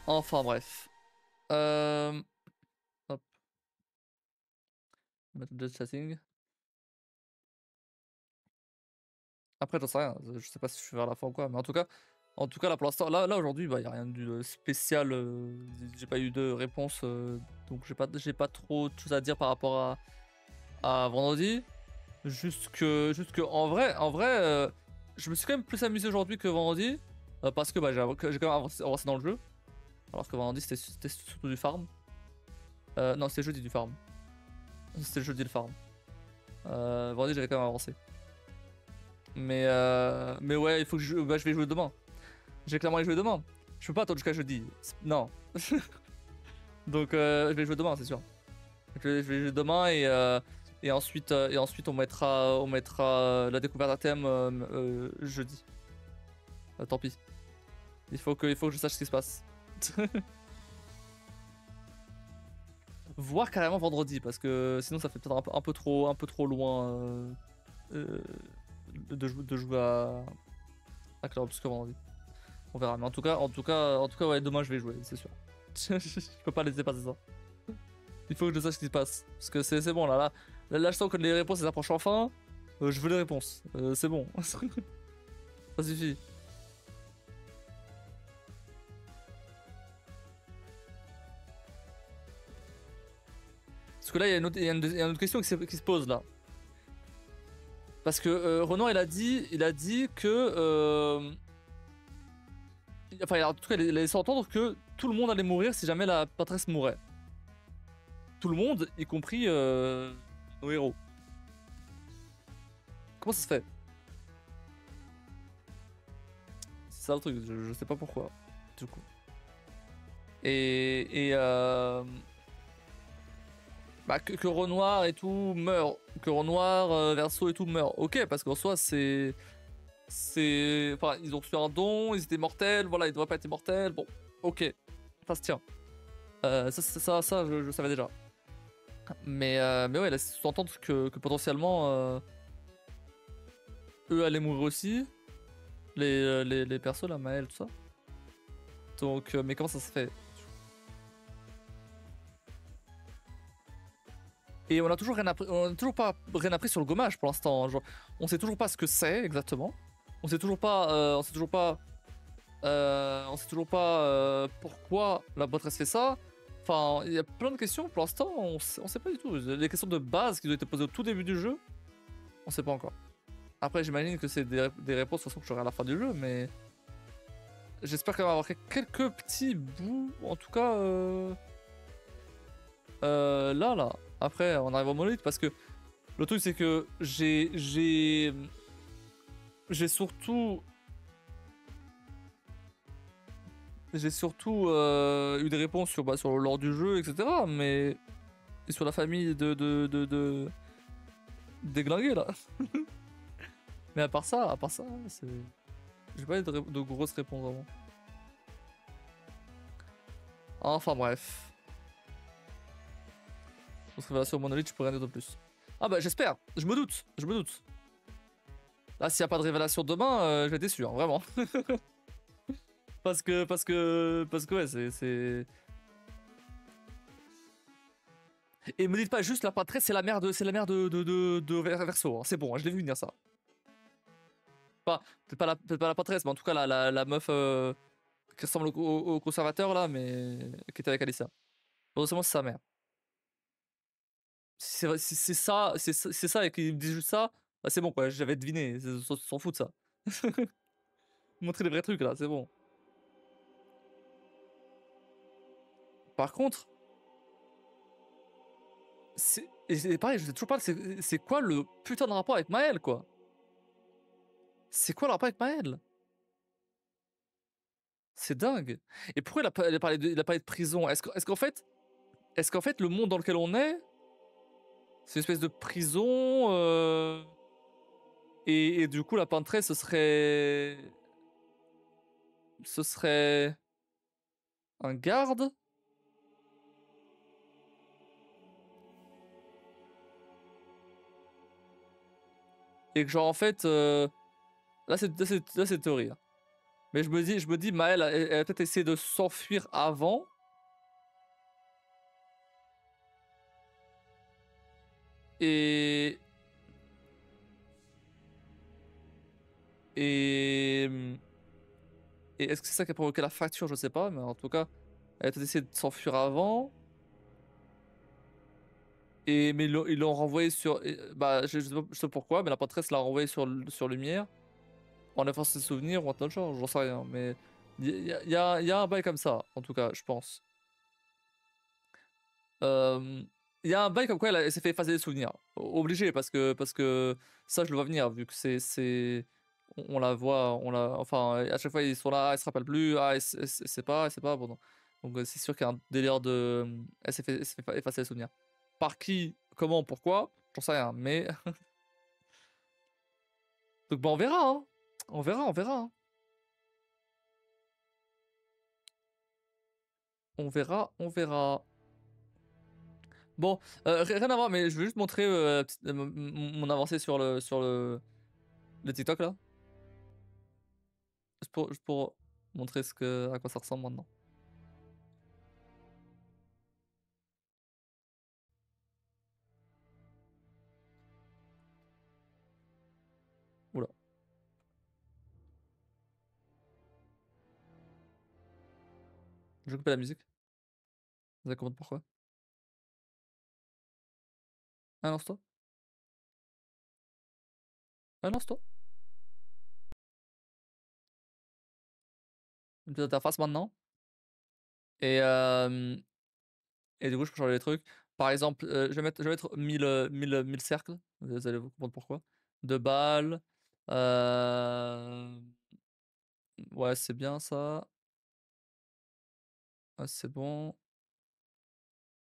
Enfin bref. Hop, mettre le chatting. Après, j'en sais rien, je sais pas si je suis vers la fin ou quoi, mais en tout cas là pour l'instant, là aujourd'hui, bah, y a rien de spécial, j'ai pas eu de réponse, donc j'ai pas trop de choses à dire par rapport à vendredi. Juste que en vrai, je me suis quand même plus amusé aujourd'hui que vendredi, parce que, bah, j'ai quand même avancé dans le jeu, alors que vendredi c'était surtout du farm. Non, c'était jeudi du farm. C'était le jeudi le farm. Vendredi j'avais quand même avancé. Mais ouais, il faut que bah, je vais jouer demain. J'ai clairement les jouer demain. Je peux pas attendre jusqu'à jeudi. Non. Donc je vais jouer demain, c'est sûr. Je vais jouer demain et ensuite on mettra la découverte à thème jeudi. Tant pis. Il faut que je sache ce qui se passe. Voir carrément vendredi parce que sinon ça fait peut-être un peu trop loin euh, de jouer à Clair Obscur vendredi. On verra. Mais en tout cas, ouais, demain je vais jouer, c'est sûr. Je peux pas laisser passer ça. Il faut que je sache ce qui se passe. Parce que c'est bon, là, je sens que les réponses elles approchent enfin. Je veux les réponses. C'est bon. Ça suffit. Parce que là, il y a une autre question qui se pose là. Parce que Renoir, il a dit que. Enfin, en tout cas, il a laissé entendre que tout le monde allait mourir si jamais la patresse mourait. Tout le monde, y compris nos héros. Comment ça se fait? C'est ça le truc, je sais pas pourquoi. Du coup. Et bah, que Renoir et tout meurt. Que Renoir, Verseau et tout meurt. Ok, parce qu'en soi, c'est. Enfin, ils ont reçu un don, ils étaient mortels, voilà, ils devraient pas être immortels. Bon, ok, ça se tient. Ça, je savais déjà. Mais ouais, laisse sous-entendre que potentiellement, eux allaient mourir aussi. Les persos, là, Maël, tout ça. Donc, mais comment ça se fait? Et on a toujours pas rien appris sur le gommage pour l'instant. Genre, on sait toujours pas ce que c'est exactement. On sait toujours pas pourquoi la boîteresse fait ça. Enfin, il y a plein de questions pour l'instant, on sait pas du tout. Les questions de base qui ont été posées au tout début du jeu, on sait pas encore. Après, j'imagine que c'est des réponses de toute façon que j'aurai à la fin du jeu, mais j'espère quand même avoir quelques petits bouts, en tout cas là. Après, on arrive au monolithe parce que le truc c'est que j'ai surtout eu des réponses sur, bah, sur le lore du jeu, etc. Mais et sur la famille de déglinguer là. Mais à part ça, c'est. J'ai pas eu de grosses réponses vraiment. Enfin bref. Pour révélation monolithe, je peux rien dire de plus. Ah bah j'espère, je me doute. Là, s'il y a pas de révélation demain, je vais être déçu, hein, vraiment. Parce que ouais, Et me dites pas juste la patresse, c'est la mère de Verso. Hein. C'est bon, hein, je l'ai vu venir ça. Peut-être pas la patresse, mais en tout cas la meuf qui ressemble au conservateur là, mais qui était avec Alicia. Potentiellement c'est sa mère. Si c'est ça, c'est ça et qu'ils me disent juste ça, bah c'est bon quoi, j'avais deviné, ils s'en foutent de ça. Montrer les vrais trucs là, c'est bon. Par contre, et pareil, je sais toujours pas, c'est quoi le putain de rapport avec Maël quoi? C'est quoi le rapport avec Maël? C'est dingue. Et pourquoi il a parlé de prison? Est-ce qu'en fait le monde dans lequel on est, c'est une espèce de prison et du coup la peintresse ce serait un garde? Et que genre en fait là c'est théorie. Hein. Mais je me dis, Maëlle, elle a peut-être essayé de s'enfuir avant. Et... Et... Et est-ce que c'est ça qui a provoqué la fracture? Je sais pas, mais en tout cas, elle a peut-être essayé de s'enfuir avant. Et mais ils l'ont renvoyé sur... bah, je sais pas pourquoi, mais la patresse l'a renvoyé sur Lumière. En effaçant ses souvenirs ou un autre genre, j'en sais rien. Mais il y a un bail comme ça, en tout cas, je pense. Il y a un bail comme quoi elle s'est fait effacer des souvenirs. Obligé, parce que ça, je le vois venir, vu que on la voit, enfin, à chaque fois, ils sont là, elle se rappelle plus, elle sait pas, bon, non. Donc, c'est sûr qu'il y a un délire de. Elle s'est fait effacer les souvenirs. Par qui, comment, pourquoi, j'en sais rien, mais. Donc, bah, on verra, hein. On verra, on verra, hein. On verra, on verra. Bon, rien à voir, mais je veux juste montrer mon avancée le TikTok là. Juste pour montrer à quoi ça ressemble maintenant. Oula, je vais couper la musique. Vous allez comprendre pourquoi. Un instant. Un instant. Une petite interface maintenant. Et, euh, et du coup, je peux changer les trucs. Par exemple, je vais mettre 1000 cercles. Vous allez vous comprendre pourquoi. De balles. Ouais, c'est bien ça. Ah, c'est bon.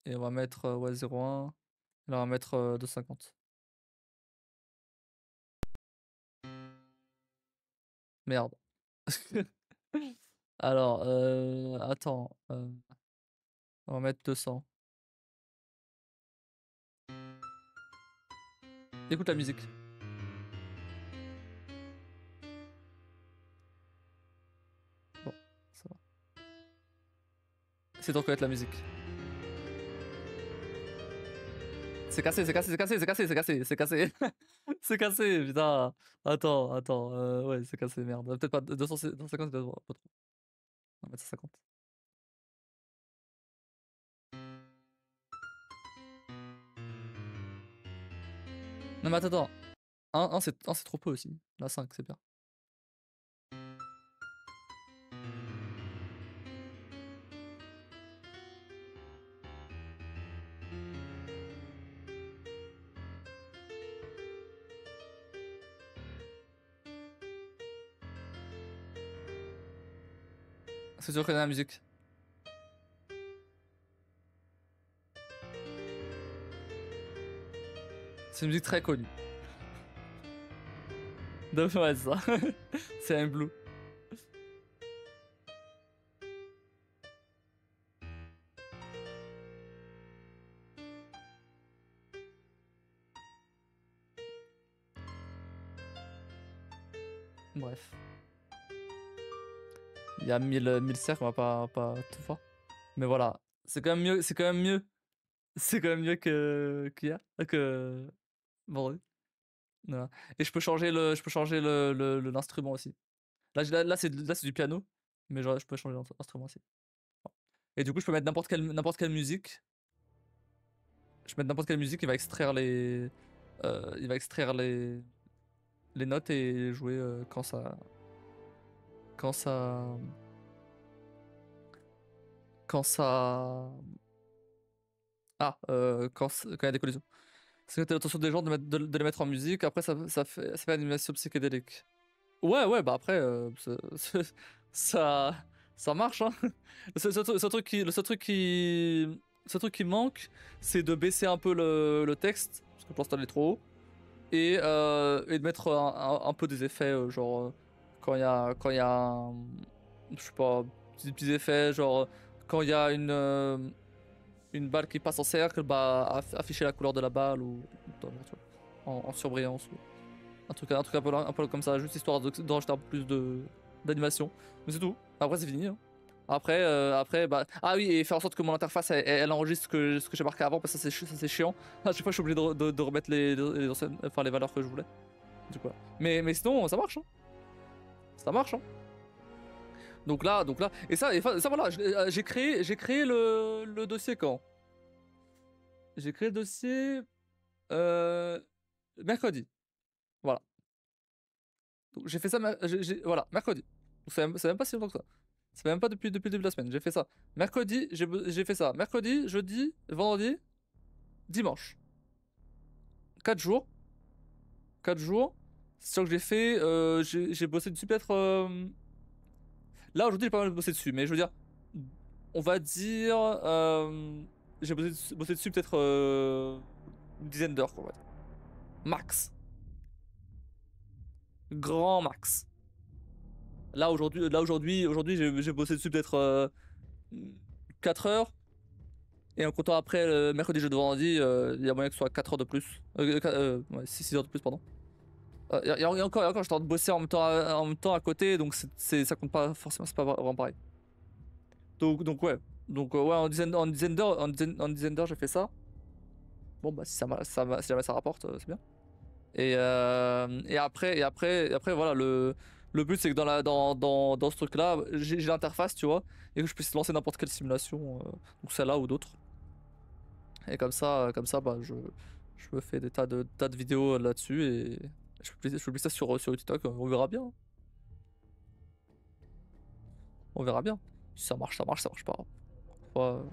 Et on va mettre ouais, 0,1. Et là, on va mettre 2,50. Merde. Alors, attends. On va mettre 200. Écoute la musique. Bon, ça va. Essaye de reconnaître la musique. C'est cassé, c'est cassé, c'est cassé, c'est cassé, c'est cassé, c'est cassé. C'est cassé, putain. Attends. Ouais, c'est cassé, merde. Peut-être pas 200, 250, c'est pas trop. On va mettre 150. Non, mais attends. 1, c'est trop peu aussi. Là, 5, c'est bien. Est-ce que tu reconnais la musique? C'est une musique très connue. De ouais, c'est ça. C'est un blue. Bref. Il y a 1000 cercles, on va pas tout voir. Mais voilà. C'est quand même mieux. C'est quand même mieux. C'est quand même mieux qu'il y a. Que. Bon, ouais. Voilà. Et je peux changer l'instrument aussi. Là c'est du piano. Mais je peux changer l'instrument aussi. Et du coup, je peux mettre n'importe quelle musique. Je peux mettre n'importe quelle musique, il va extraire les notes et jouer quand ça, quand ça, quand il y a des collisions. C'est l'intention des gens de les mettre en musique. Après, ça fait animation psychédélique. Ouais, bah après, ça, ça marche, hein. Le seul truc qui manque, c'est de baisser un peu le texte, parce que pour l'instant il est trop haut, et de mettre un peu des effets, genre, quand il y a je sais pas, des petits effets, genre, quand il y a une balle qui passe en cercle, bah, afficher la couleur de la balle, ou, tu vois, en surbrillance, ou un truc un peu comme ça, juste histoire d'en rajouter un peu plus de d'animation. Mais c'est tout. Après, c'est fini. Hein. Après, bah. Ah oui, et faire en sorte que mon interface elle enregistre ce que j'ai marqué avant, parce que ça c'est chiant. À chaque fois, je suis obligé de remettre les anciennes, enfin, les valeurs que je voulais. Du coup, mais sinon, ça marche. Hein. Ça marche. Hein. Donc là. Et ça voilà, j'ai créé le dossier quand? J'ai créé le dossier mercredi. Voilà. Donc j'ai fait ça, voilà, mercredi. C'est même pas si longtemps que ça. C'est même pas depuis le début de la semaine. J'ai fait ça. Mercredi, j'ai fait ça. Mercredi, jeudi, vendredi, dimanche. 4 jours. 4 jours. C'est sûr que j'ai fait. J'ai bossé dessus peut-être. Là aujourd'hui j'ai pas mal bossé dessus, mais je veux dire. On va dire. J'ai bossé dessus peut-être une dizaine d'heures, quoi. Max. Grand max. Aujourd'hui j'ai bossé dessus peut-être 4 heures. Et en comptant après le mercredi, jeudi, vendredi, il y a moyen que ce soit 4 heures de plus. Ouais, 6 heures de plus, pardon. Et encore, j'étais en train de bosser en même temps à côté, donc ça compte pas forcément, c'est pas vraiment pareil. Donc ouais. Donc ouais, en dizaine d'heures, en dizaine d'heures, j'ai fait ça. Bon bah si si jamais ça rapporte, c'est bien. Et après, voilà, le but c'est que dans ce truc-là, j'ai l'interface, tu vois, et que je puisse lancer n'importe quelle simulation, donc celle-là ou d'autres. Et comme ça, bah, je me fais des tas de vidéos là-dessus et je publie ça sur TikTok. On verra bien. Hein. On verra bien. Si ça marche, ça marche pas. Moi,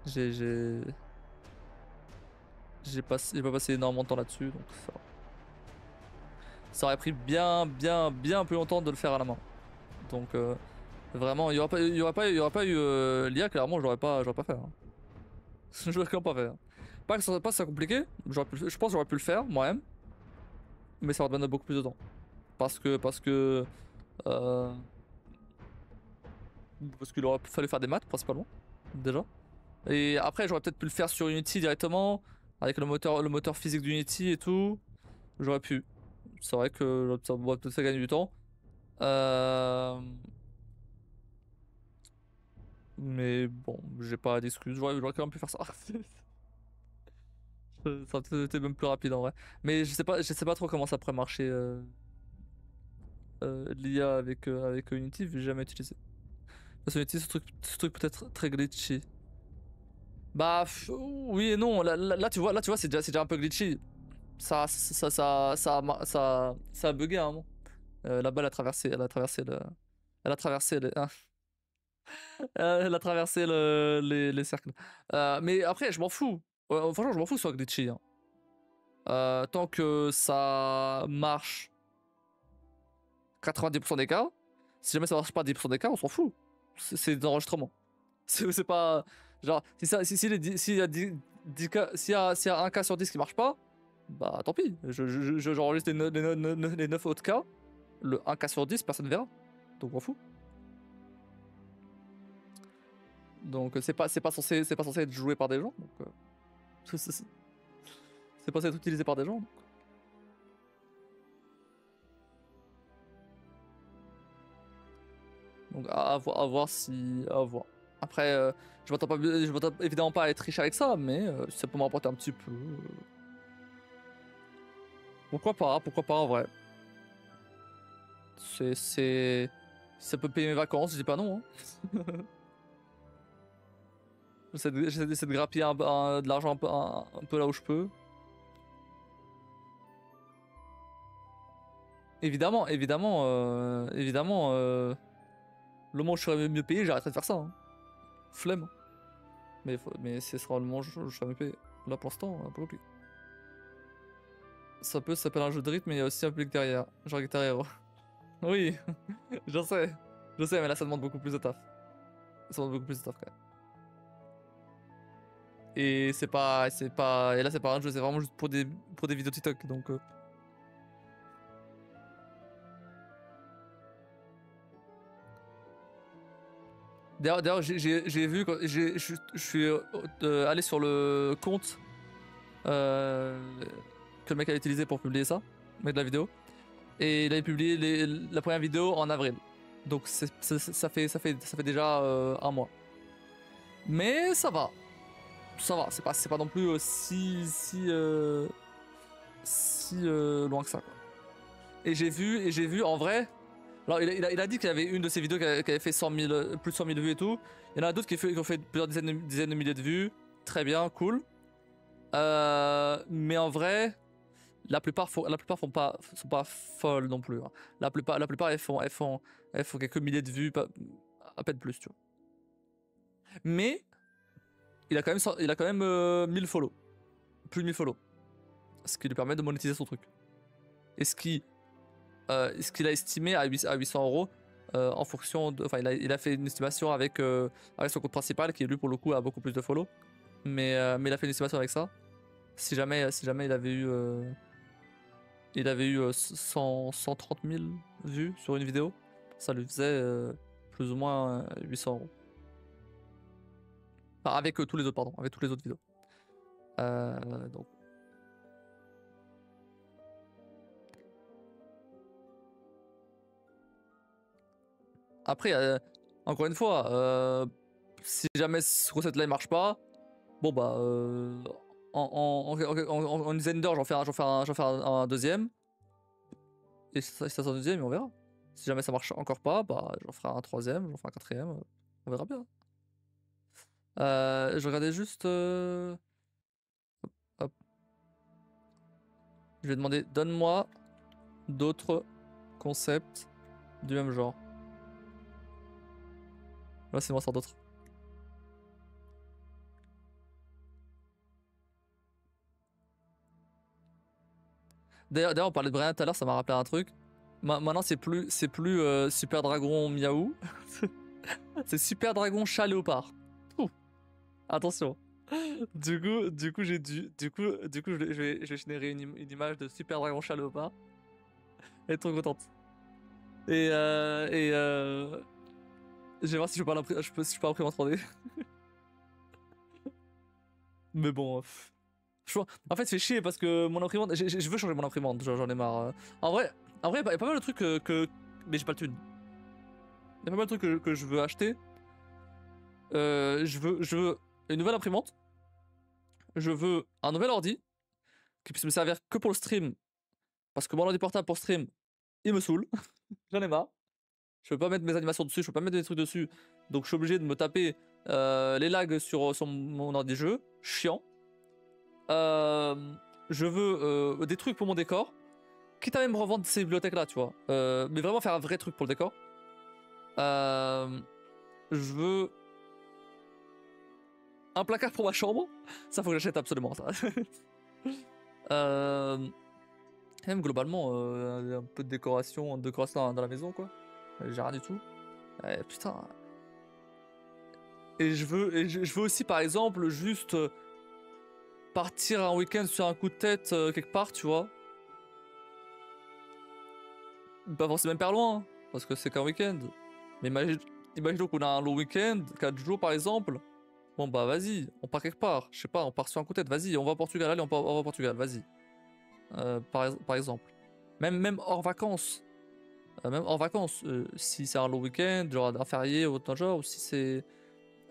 j'ai j'ai j'ai pas passé énormément de temps là-dessus, donc ça aurait pris bien plus longtemps de le faire à la main. Donc vraiment, il y aurait pas eu l'IA, clairement, j'aurais pas fait. Hein. J'aurais clairement pas fait. Hein. Pas que ça compliqué. Je pense que j'aurais pu le faire moi-même, mais ça va demander beaucoup plus de temps. Parce que euh, parce qu'il aurait fallu faire des maths principalement déjà. Et après j'aurais peut-être pu le faire sur Unity directement avec le moteur physique d'Unity et tout. J'aurais pu. C'est vrai que ça m'aurait peut-être fait gagner du temps. Euh, Mais bon, j'ai pas d'excuses. J'aurais quand même pu faire ça. Ça aurait peut-être été même plus rapide en vrai. Mais je sais pas trop comment ça pourrait marcher l'IA avec Unity, vu que j'ai jamais utilisé. Parce que Unity, ce truc peut être très glitchy. Bah oui et non. Là tu vois, c'est déjà un peu glitchy. Ça a bugué à un moment. Là-bas, elle a traversé hein. Elle a traversé les cercles. Mais après, je m'en fous. Franchement, je m'en fous que ce soit glitchy. Hein. Tant que ça marche 90% des cas, si jamais ça marche pas 10% des cas, on s'en fout. C'est d'enregistrement. C'est pas. Genre, s'il y a 10 cas, s'il y a un cas sur 10 qui marche pas, bah tant pis. J'enregistre les 9 autres cas. Le 1 cas sur 10, personne verra. Donc on fout. Donc c'est pas censé être joué par des gens. Donc c'est pas censé être utilisé par des gens. Donc à voir si. À voir. Après, je m'attends évidemment pas à être riche avec ça, mais si ça peut me rapporter un petit peu. Pourquoi pas en vrai. Si ça peut payer mes vacances, je dis pas non. Hein. J'essaie de grappiller de l'argent un peu là où je peux. Évidemment, le moment où je serais mieux payé, j'arrêterai de faire ça. Hein. Flemme. Mais ce sera le moment où je serai mieux payé. Là pour l'instant, un peu compliqué. Ça peut s'appeler un jeu de rythme, mais il y a aussi un public derrière. Genre Guitar Hero. Oui, je sais. Je sais, mais là ça demande beaucoup plus de taf. Ça demande beaucoup plus de taf quand même. Et et là c'est pas un jeu, c'est vraiment juste pour des vidéos TikTok, donc. D'ailleurs, j'ai vu, je suis allé sur le compte euh, que le mec a utilisé pour publier ça, mettre la vidéo. Et il avait publié la première vidéo en avril. Donc ça fait déjà un mois. Mais ça va. Ça va, c'est pas non plus si loin que ça, quoi. Et j'ai vu en vrai. Alors il a dit qu'il y avait une de ses vidéos qui avait fait 100 000, plus de 100 000 vues et tout. Il y en a d'autres qui ont fait plusieurs dizaines de milliers de vues. Très bien, cool. Mais en vrai, la plupart sont pas folles non plus, hein. La plupart elles font quelques milliers de vues, à peine plus, tu vois. Mais il a quand même 1000 follow. Plus de 1000 follow. Ce qui lui permet de monétiser son truc. Et ce qu'il a estimé à 800 euros en fonction de. Enfin, il a fait une estimation avec son compte principal qui, lui, pour le coup, a beaucoup plus de follow. Mais il a fait une estimation avec ça. Si jamais il avait eu 130 000 vues sur une vidéo, ça lui faisait plus ou moins 800 euros. Enfin, avec tous les autres, pardon, avec toutes les autres vidéos. Donc. Après, encore une fois, si jamais cette recette-là ne marche pas, bon bah, en une dizaine d'heures, j'en fais un deuxième. Et si ça sort un deuxième, on verra. Si jamais ça marche encore pas, bah, j'en ferai un troisième, j'en ferai un quatrième. On verra bien. Je regardais juste. Hop. Je vais demander, donne-moi d'autres concepts du même genre. Là, c'est moi, sort d'autres. D'ailleurs, on parlait de Brian tout à l'heure, ça m'a rappelé un truc. Maintenant, c'est plus Super Dragon Miaou. C'est Super Dragon Chat Léopard. Ouh, attention. Du coup, je vais générer une image de Super Dragon Chat Léopard. Elle est trop contente. Et je vais voir si je peux pas l'imprimer en 3D. Mais bon. En fait, c'est chier parce que mon imprimante. Je veux changer mon imprimante, j'en ai marre. En vrai, il y a pas mal de trucs mais j'ai pas le thune. Il y a pas mal de trucs que je veux acheter. Je veux une nouvelle imprimante. Je veux un nouvel ordi qui puisse me servir que pour le stream. Parce que mon ordi portable pour stream, il me saoule. J'en ai marre. Je peux pas mettre mes animations dessus, je peux pas mettre des trucs dessus. Donc je suis obligé de me taper les lags sur mon ordi jeu. Chiant. Je veux des trucs pour mon décor. Quitte à même revendre ces bibliothèques là, tu vois. Mais vraiment faire un vrai truc pour le décor. Je veux un placard pour ma chambre. Ça, faut que j'achète absolument ça. Même globalement, un peu de décoration dans la maison, quoi. J'ai rien du tout. Putain. Et je veux aussi, par exemple, juste partir un week-end sur un coup de tête quelque part, tu vois. Pas forcément même pas loin, hein, parce que c'est qu'un week-end. Mais imaginons qu'on a un long week-end, 4 jours par exemple. Bon bah vas-y, on part quelque part. Je sais pas, on part sur un coup de tête, vas-y, on va au Portugal, allez, on va au Portugal, vas-y. Par exemple. Même hors vacances. Si c'est un long week-end, genre un férié ou autre genre, ou si c'est.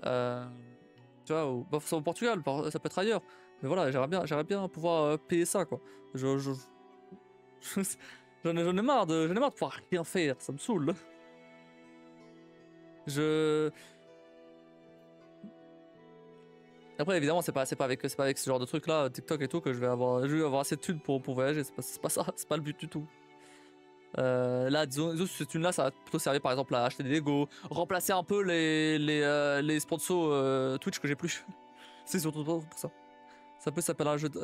Tu vois, bah, au Portugal, ça peut être ailleurs. Mais voilà, j'aimerais bien pouvoir payer ça, quoi. J'en ai marre j'en ai marre de pouvoir rien faire, ça me saoule. Après, évidemment, c'est pas avec ce genre de truc là, TikTok et tout, que je vais avoir assez de thunes pour voyager. C'est pas ça, c'est pas le but du tout. Là, disons, cette thune là, ça va plutôt servir par exemple à acheter des Lego, remplacer un peu les sponsors Twitch que j'ai plus. C'est surtout pour ça. Ça peut s'appeler un jeu de.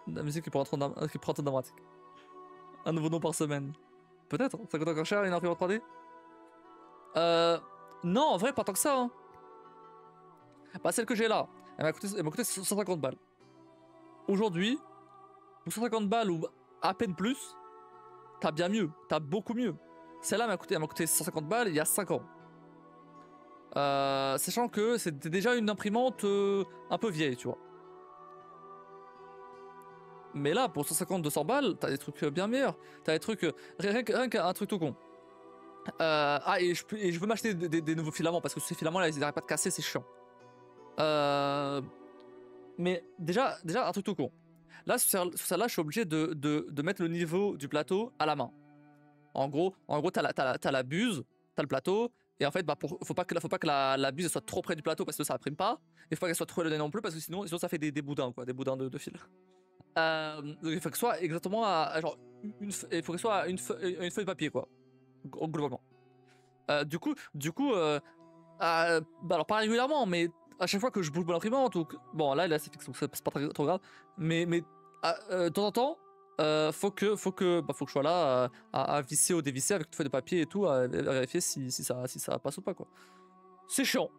La musique qui prend un ton dramatique. Un nouveau nom par semaine. Peut-être, ça coûte encore cher une imprimante 3D. Non, en vrai, pas tant que ça. Hein. Bah, celle que j'ai là, elle m'a coûté 150 balles. Aujourd'hui, pour 150 balles ou à peine plus, t'as bien mieux, t'as beaucoup mieux. Celle-là elle m'a coûté 150 balles il y a 5 ans. Sachant que c'était déjà une imprimante un peu vieille, tu vois. Mais là, pour 150-200 balles, t'as des trucs bien meilleurs. T'as des trucs. Rien qu'un truc tout con. Et je veux m'acheter des nouveaux filaments parce que ces filaments là ils n'arrêtent pas de casser, c'est chiant. Mais déjà un truc tout con. Là sur celle-là je suis obligé de mettre le niveau du plateau à la main. En gros t'as la buse, t'as le plateau, et en fait bah faut pas que la buse soit trop près du plateau parce que ça imprime pas, et faut pas qu'elle soit trop éloignée non plus parce que sinon ça fait des boudins quoi, des boudins de fil. Donc il faut que ce soit exactement genre il faut que ce soit une feuille de papier quoi, globalement. Bah alors pas régulièrement, mais à chaque fois que je bouge mon imprimante ou bon là c'est fixe donc c'est pas trop grave, mais de temps en temps faut que je sois là à visser ou dévisser avec une feuille de papier et tout à vérifier si ça passe ou pas quoi. C'est chiant.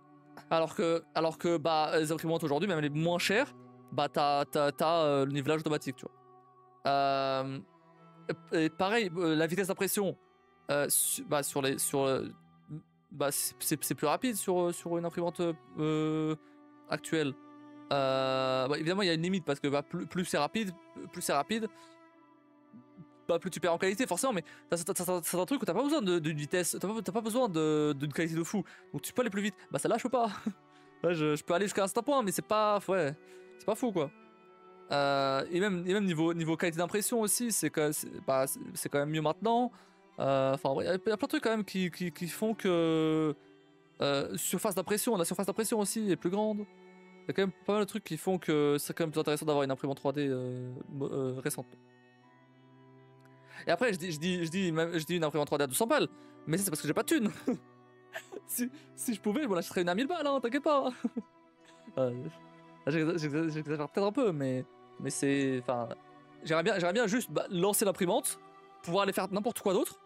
Alors que bah les imprimantes aujourd'hui, même les moins chères, bah t'as le nivelage automatique tu vois. Et pareil la vitesse d'impression c'est plus rapide sur une imprimante actuelle. Bah, évidemment, il y a une limite parce que bah, plus c'est rapide, bah, plus tu perds en qualité forcément. Mais c'est un truc où t'as pas besoin d'une vitesse, t'as pas besoin d'une qualité de fou. Donc tu peux aller plus vite. Bah celle-là, je peux pas. Là, je peux aller jusqu'à un certain point, mais c'est pas fou quoi. Et même niveau qualité d'impression aussi, c'est quand même mieux maintenant. Enfin, il y a plein de trucs quand même qui font que la surface d'impression aussi est plus grande. Il y a quand même pas mal de trucs qui font que c'est quand même plus intéressant d'avoir une imprimante 3D récente. Et après, je dis une imprimante 3D à 200 balles, mais c'est parce que j'ai pas de thunes. si je pouvais, je m'en achèterais une à 1000 balles, hein, t'inquiète pas. J'exagère peut-être un peu, mais c'est. Enfin, j'aimerais bien juste lancer l'imprimante, pouvoir aller faire n'importe quoi d'autre.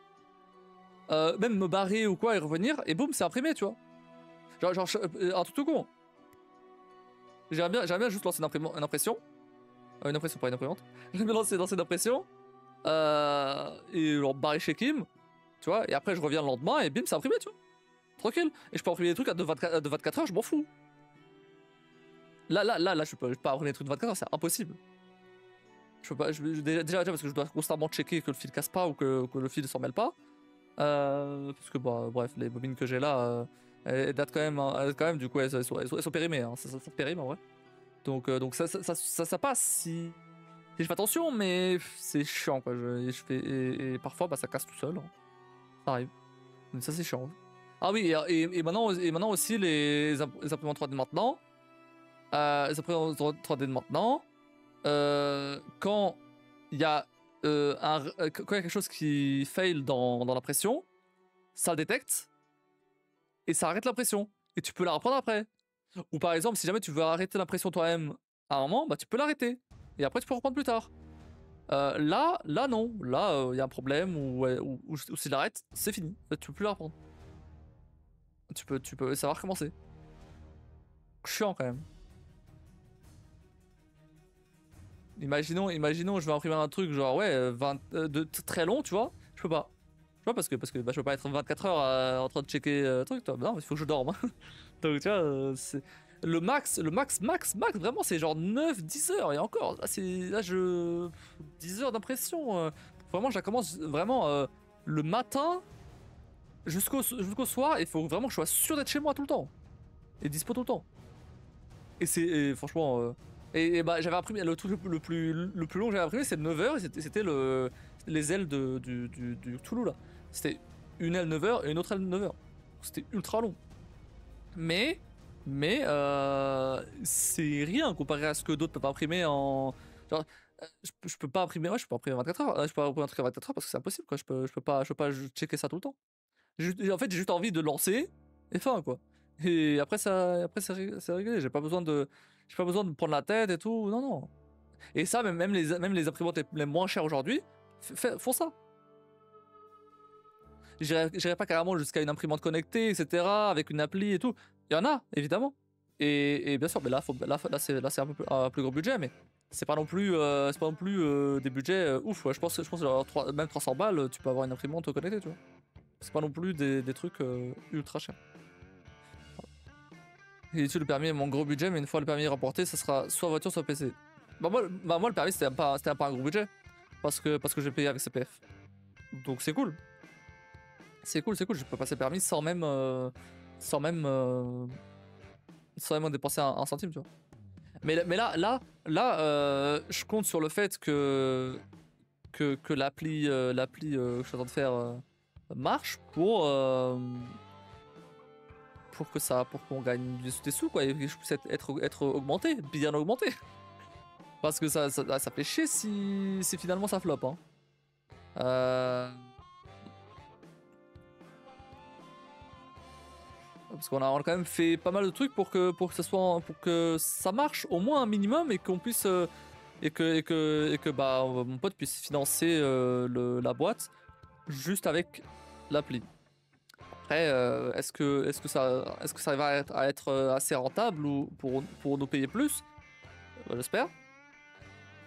Même me barrer ou quoi et revenir, et boum, c'est imprimé, tu vois. Un truc tout con. J'aimerais bien juste lancer une impression. Une impression, pas une imprimante. J'aimerais bien lancer une impression. Et genre barrer chez Kim, tu vois. Et après, je reviens le lendemain et bim, c'est imprimé, tu vois. Tranquille. Et je peux imprimer des trucs de 24 heures, je m'en fous. Là, je peux pas imprimer des trucs de 24 heures, c'est impossible. Je peux pas. Déjà, parce que je dois constamment checker que le fil casse pas ou que le fil ne s'en mêle pas. Parce que, bah, bref, les bobines que j'ai là, elles datent quand même, du coup, elles sont périmées, hein. Ça périme en vrai. Donc ça passe si je fais attention, mais c'est chiant quoi. Et parfois, bah, ça casse tout seul, hein. Ça arrive. Mais ça, c'est chiant. Ah oui, et maintenant aussi, les imprimantes 3D maintenant. Les imprimantes 3D de maintenant. Quand il y a quand il y a quelque chose qui fail dans l'impression, ça le détecte et ça arrête l'impression. Et tu peux la reprendre après. Ou par exemple, si jamais tu veux arrêter l'impression toi-même à un moment, bah tu peux l'arrêter. Et après tu peux reprendre plus tard. Là non. Là, il y a un problème ou si l'arrête, c'est fini. Tu peux plus la reprendre. Ça va recommencer. Chiant quand même. Imaginons, je vais imprimer un truc genre ouais, très long, tu vois. Je peux pas. Tu vois, parce que bah, je peux pas être 24 heures en train de checker le truc, toi. Non, il faut que je dorme. Donc tu vois, c'est le max, vraiment, c'est genre 9-10 heures. Et encore, là, 10 heures d'impression. Vraiment, je la commence vraiment le matin jusqu'au soir. Il faut vraiment que je sois sûr d'être chez moi tout le temps. Et dispo tout le temps. Et franchement. Bah, j'avais imprimé le truc le plus long que j'avais imprimé, c'est 9 heures. Et c'était les ailes du Cthulhu là. C'était une aile 9 heures et une autre aile 9 heures. C'était ultra long. Mais c'est rien comparé à ce que d'autres peuvent imprimer en. Genre, je peux pas imprimer. Ouais, je peux imprimer 24 heures. Je peux pas imprimer un truc à 24 heures parce que c'est impossible quoi. Je peux pas checker ça tout le temps. En fait, j'ai juste envie de lancer et fin quoi. Et après c'est réglé. J'ai pas besoin de me prendre la tête et tout. Non non. Et ça même les imprimantes les moins chères aujourd'hui font ça. J'irai pas carrément jusqu'à une imprimante connectée, etc. avec une appli et tout. Il y en a, évidemment. Et bien sûr, mais là c'est un plus gros budget, mais c'est pas non plus, des budgets ouf. Ouais. Je pense genre, même 300 balles, tu peux avoir une imprimante connectée, tu vois. C'est pas non plus des trucs ultra chers. Et tu le permis est mon gros budget, mais une fois le permis remporté, ça sera soit voiture, soit PC. Bah moi le permis c'était pas un gros budget parce que j'ai payé avec CPF. Donc c'est cool. c'est cool, je peux passer le permis sans même, sans même en dépenser un centime, tu vois. Mais là, je compte sur le fait que l'appli que je suis en train de faire marche pour qu'on gagne des sous, quoi, et que je puisse être augmenté, bien augmenté. Parce que ça fait chier si finalement ça flop, hein. Euh, Parce qu'on a quand même fait pas mal de trucs pour que ça marche au moins un minimum et qu'on puisse et que bah mon pote puisse financer la boîte juste avec l'appli. Après, est-ce que ça va à être assez rentable ou pour nous payer plus? J'espère.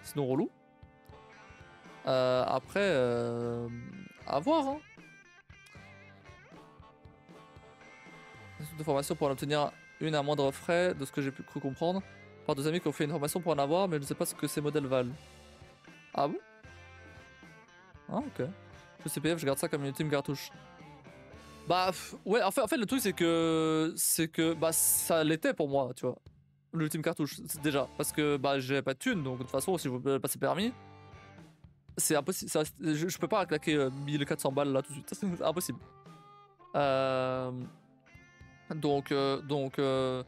Sinon relou. Après, à voir, hein. De formation pour en obtenir une à moindre frais, de ce que j'ai pu cru comprendre. Par deux amis qui ont fait une formation pour en avoir, mais je ne sais pas ce que ces modèles valent. Ah bon? Ah ok. Je CPF, je garde ça comme une ultime cartouche. Bah ouais, en fait le truc c'est que bah ça l'était pour moi, tu vois. L'ultime cartouche, déjà. Parce que bah j'avais pas de thunes, donc de toute façon si je veux passer permis, c'est impossible. Je peux pas claquer 1400 balles là tout de suite. C'est impossible. Euh, donc, euh, donc, euh,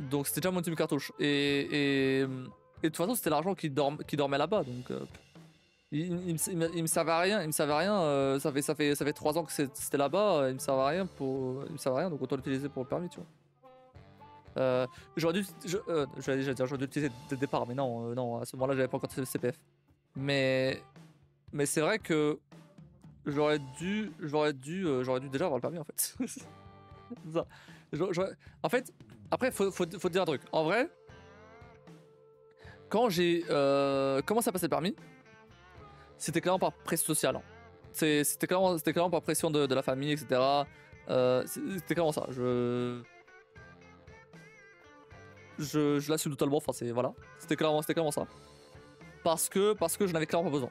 donc c'était déjà mon ultime cartouche. Et de toute façon c'était l'argent qui dormait là-bas, donc il me servait à rien. Il me servait à rien. Ça fait 3 ans que c'était là-bas. Il me servait à rien, donc autant l'utiliser pour le permis, tu vois. J'aurais dû, j'allais dire, j'aurais dû l'utiliser dès le départ, mais non, non, à ce moment-là, j'avais pas encore de CPF. Mais, mais c'est vrai que j'aurais dû déjà avoir le permis en fait. C'est ça. En fait, après, faut dire un truc. En vrai, quand j'ai commencé à passer le permis, c'était clairement par pression sociale, hein. C'était clairement par pression de la famille, etc. C'était clairement ça. Je l'assume totalement. Enfin, voilà. C'était clairement ça. Parce que je n'avais clairement pas besoin.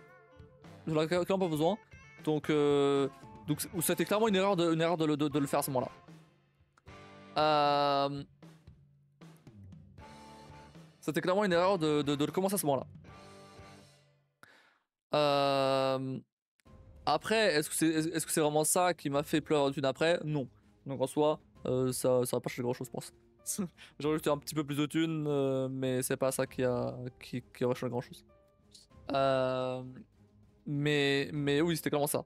Je n'en avais clairement pas besoin. Donc, c'était clairement une erreur de le faire à ce moment-là. C'était clairement une erreur de le commencer à ce moment-là. Après, est-ce que c'est vraiment ça qui m'a fait pleurer d'une après? Non. Donc en soi, ça va pas changer grand-chose, je pense. J'aurais juste un petit peu plus de thunes, mais c'est pas ça qui aurait changé grand-chose. Euh, mais oui, c'était clairement ça.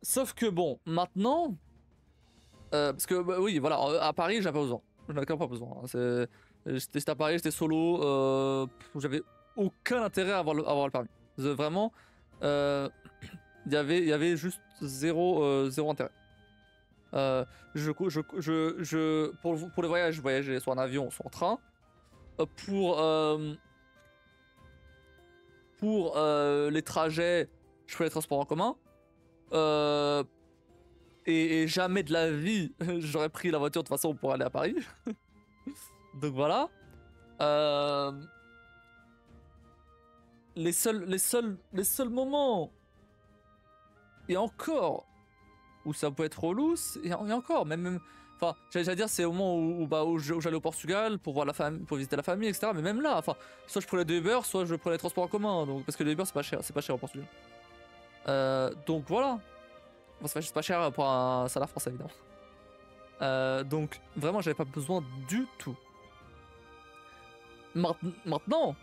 Sauf que bon, maintenant, parce que bah, oui, voilà, à Paris, j'avais pas besoin. J'en avais clairement pas besoin, hein. J'étais à Paris, j'étais solo, j'avais aucun intérêt à avoir le permis. Vraiment, euh, il y avait juste zéro intérêt. Pour les voyages, je voyageais soit en avion, soit en train. Euh, pour euh, pour les trajets, je fais les transports en commun. Euh, et jamais de la vie, j'aurais pris la voiture de toute façon pour aller à Paris. Donc voilà. Euh, les seuls moments, et encore, où ça peut être relou, et encore, même enfin, j'allais dire, c'est au moment où j'allais au Portugal pour voir la famille, pour visiter la famille, etc. Mais même là, enfin, soit je prenais des Uber, soit je prenais les transports en commun, donc, parce que les Uber c'est pas cher au Portugal. Donc voilà. Bon, c'est juste pas cher pour un salaire français, évidemment. Donc vraiment, j'avais pas besoin du tout. Maintenant,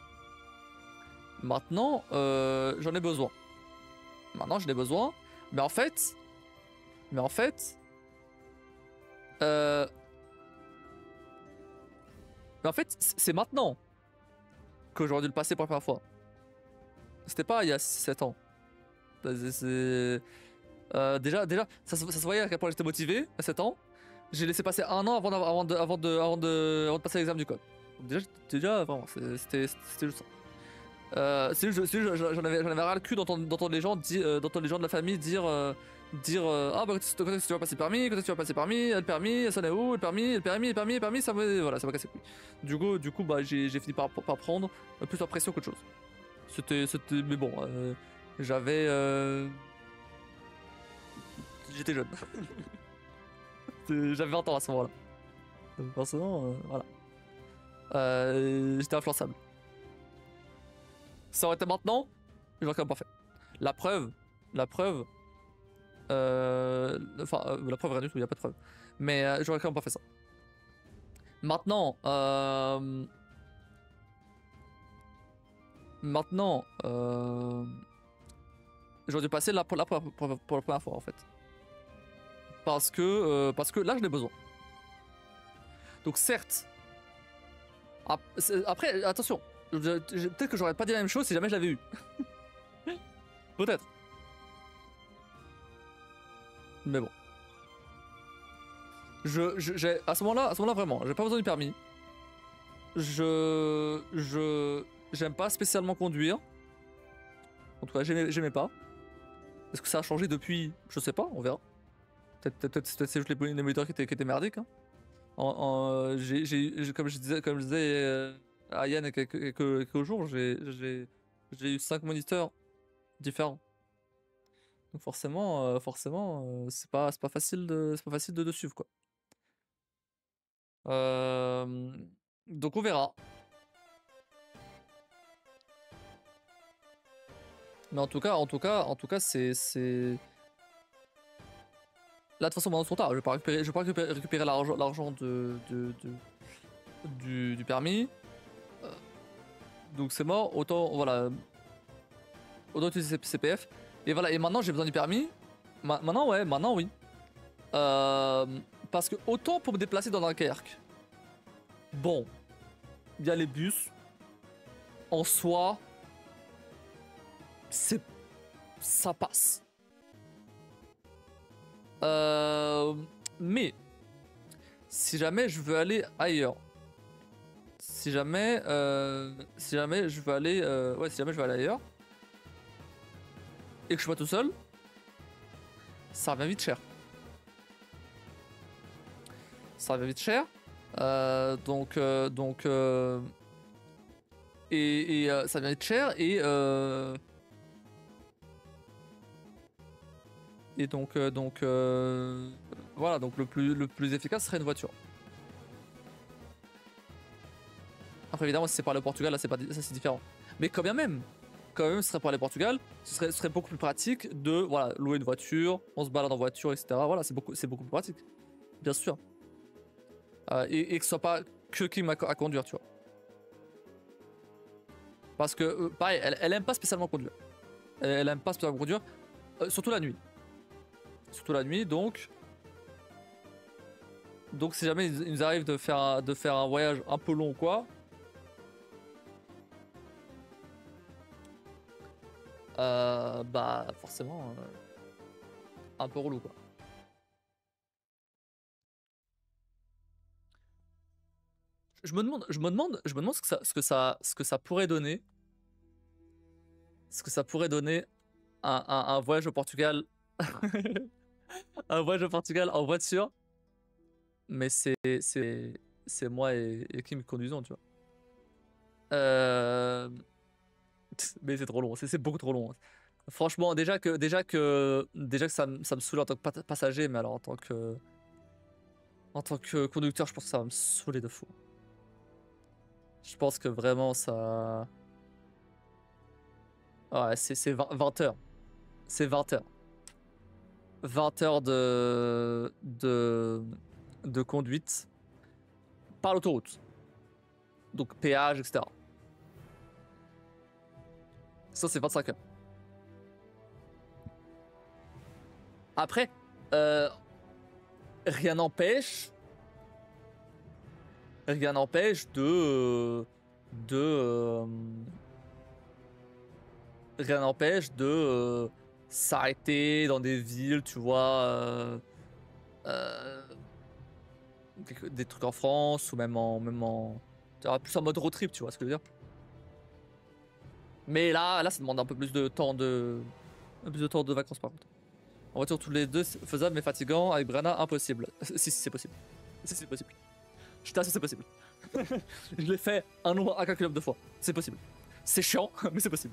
j'en ai besoin. Maintenant, j'en ai besoin, mais en fait, mais en fait, euh, c'est maintenant que j'aurais dû le passer pour la première fois. C'était pas il y a 7 ans. Déjà, ça se voyait à quel point j'étais motivé à 7 ans. J'ai laissé passer un an avant de passer l'examen du code. Donc déjà, vraiment, c'était juste ça. J'en avais ras le cul d'entendre les gens d'entendre les gens de la famille dire ah bah quand est-ce que tu vas passer le permis, quand est-ce que tu vas passer le permis, ça en est où, le permis, ça me voilà, ça m'a cassé le couille. Du coup bah j'ai fini par prendre plus la pression qu'autre chose. Mais bon, j'avais J'étais jeune. J'avais 20 ans à ce moment-là. Donc forcément, voilà. J'étais influençable. Ça aurait été maintenant, j'aurais quand même pas fait. La preuve, la preuve, la preuve rien du tout, y a pas de preuve. Mais j'aurais quand même pas fait ça. Maintenant, j'aurais dû passer là pour la première fois en fait. Parce que là je l'ai besoin. Donc certes, après attention, peut-être que j'aurais pas dit la même chose si jamais je l'avais eu. Peut-être. Mais bon. À ce moment-là vraiment, j'ai pas besoin du permis. J'aime pas spécialement conduire. En tout cas, j'aimais pas. Est-ce que ça a changé depuis? Je sais pas, on verra. Peut-être c'est juste les moniteurs qui étaient merdiques. Hein. Comme je disais à Yann il y a quelques jours, j'ai eu 5 moniteurs différents. Donc forcément, c'est pas facile de suivre quoi. Donc on verra. Mais en tout cas, c'est là de toute façon, maintenant trop tard. Je vais pas récupérer l'argent du permis. Donc c'est mort. Autant voilà, autant utiliser CPF. Et voilà. Et maintenant j'ai besoin du permis. Maintenant oui. Parce que autant pour me déplacer dans Dunkerque. Bon, il y a les bus. En soi, ça passe. Mais si jamais je veux aller ailleurs, si jamais je veux aller, si jamais je veux aller ailleurs et que je suis pas tout seul, ça revient vite cher. Ça revient vite cher. Donc ça revient vite cher et donc voilà, donc le plus efficace serait une voiture. Après évidemment si c'est pour aller au Portugal, là c'est pas ça c'est différent. Mais quand même ce serait pour aller au Portugal, ce serait beaucoup plus pratique de voilà, louer une voiture, on se balade en voiture, etc. Voilà, c'est beaucoup plus pratique, bien sûr. Et que ce soit pas que Kim à conduire, tu vois. Parce que pareil, elle aime pas spécialement conduire. Elle aime pas spécialement conduire, surtout la nuit. Surtout la nuit, donc si jamais il nous arrive de faire un voyage un peu long ou quoi, bah forcément un peu relou quoi. Je me demande ce que ça pourrait donner. Ce que ça pourrait donner un voyage au Portugal. Un voyage au Portugal en voiture. Mais c'est moi et Kim qui conduisons, tu vois. Mais c'est trop long, c'est beaucoup trop long. Franchement, déjà que ça me saoule en tant que passager, mais alors en tant que conducteur, je pense que ça va me saouler de fou. Je pense que vraiment ça... Ouais, c'est 20 heures. C'est 20 heures. 20 heures de conduite par l'autoroute. Donc péage, etc. Ça, c'est 25 heures. Après, rien n'empêche rien n'empêche de s'arrêter dans des villes, tu vois, des trucs en France ou même en plus en mode road trip, tu vois ce que je veux dire. Mais là ça demande un peu plus de temps de vacances par contre. En voiture tous les deux faisable mais fatigant, avec Brenna impossible. Si c'est possible. Si c'est possible. Je t'assure c'est possible. Je l'ai fait un nombre incalculable de fois. C'est possible. C'est chiant mais c'est possible.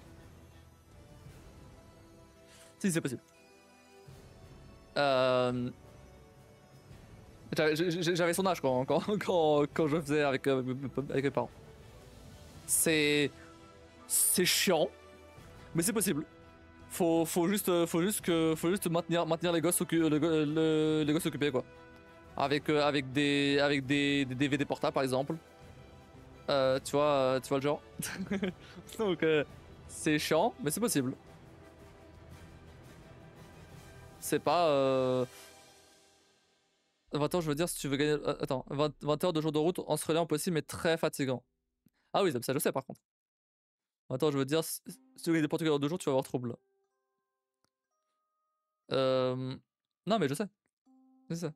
Si c'est possible. Euh, J'avais son âge quand je faisais avec mes parents. C'est chiant, mais c'est possible. Faut juste maintenir les gosses, les gosses occupés, quoi. Avec des DVD portables, par exemple. Tu vois le genre. Donc, c'est chiant, mais c'est possible. C'est pas. 20 heures, je veux dire, si tu veux gagner. Attends, 20 heures de jour de route en se relayant possible, mais très fatigant. Ah oui, ça je sais par contre. Attends, je veux dire, si tu veux gagner des portugais en 2 jours, tu vas avoir trouble. Non, mais je sais. Je sais.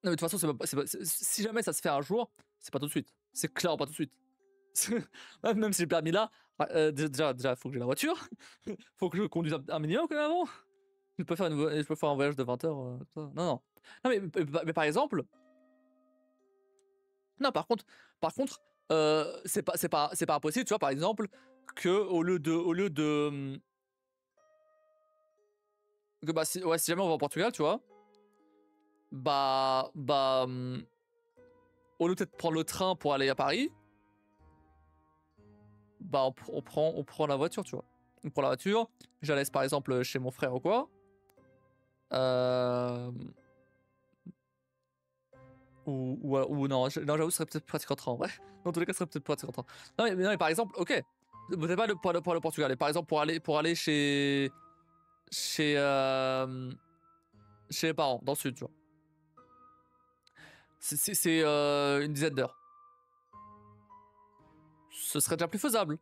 Non, mais de toute façon, si jamais ça se fait un jour, c'est pas tout de suite. C'est clairement pas tout de suite. Même si j'ai le permis là, déjà, faut que j'ai la voiture. Faut que je conduise un minimum quand même avant. Je peux faire un voyage de 20 heures. Non, non. Non, mais par exemple. Non, par contre, c'est pas impossible, tu vois, par exemple, que que bah si jamais on va au Portugal, tu vois, au lieu de peut-être prendre le train pour aller à Paris, bah on prend la voiture, tu vois. On prend la voiture, je la laisse par exemple chez mon frère ou quoi. Euh, ou non, non, j'avoue, ce serait peut-être pratique en train, en vrai. Dans tous les cas, ce serait peut-être pratique en train. Non, mais par exemple, ok, peut-être pas pour le Portugal, et par exemple pour aller chez, euh, chez les parents, dans le sud, tu vois. C'est une dizaine d'heures. Ce serait déjà plus faisable.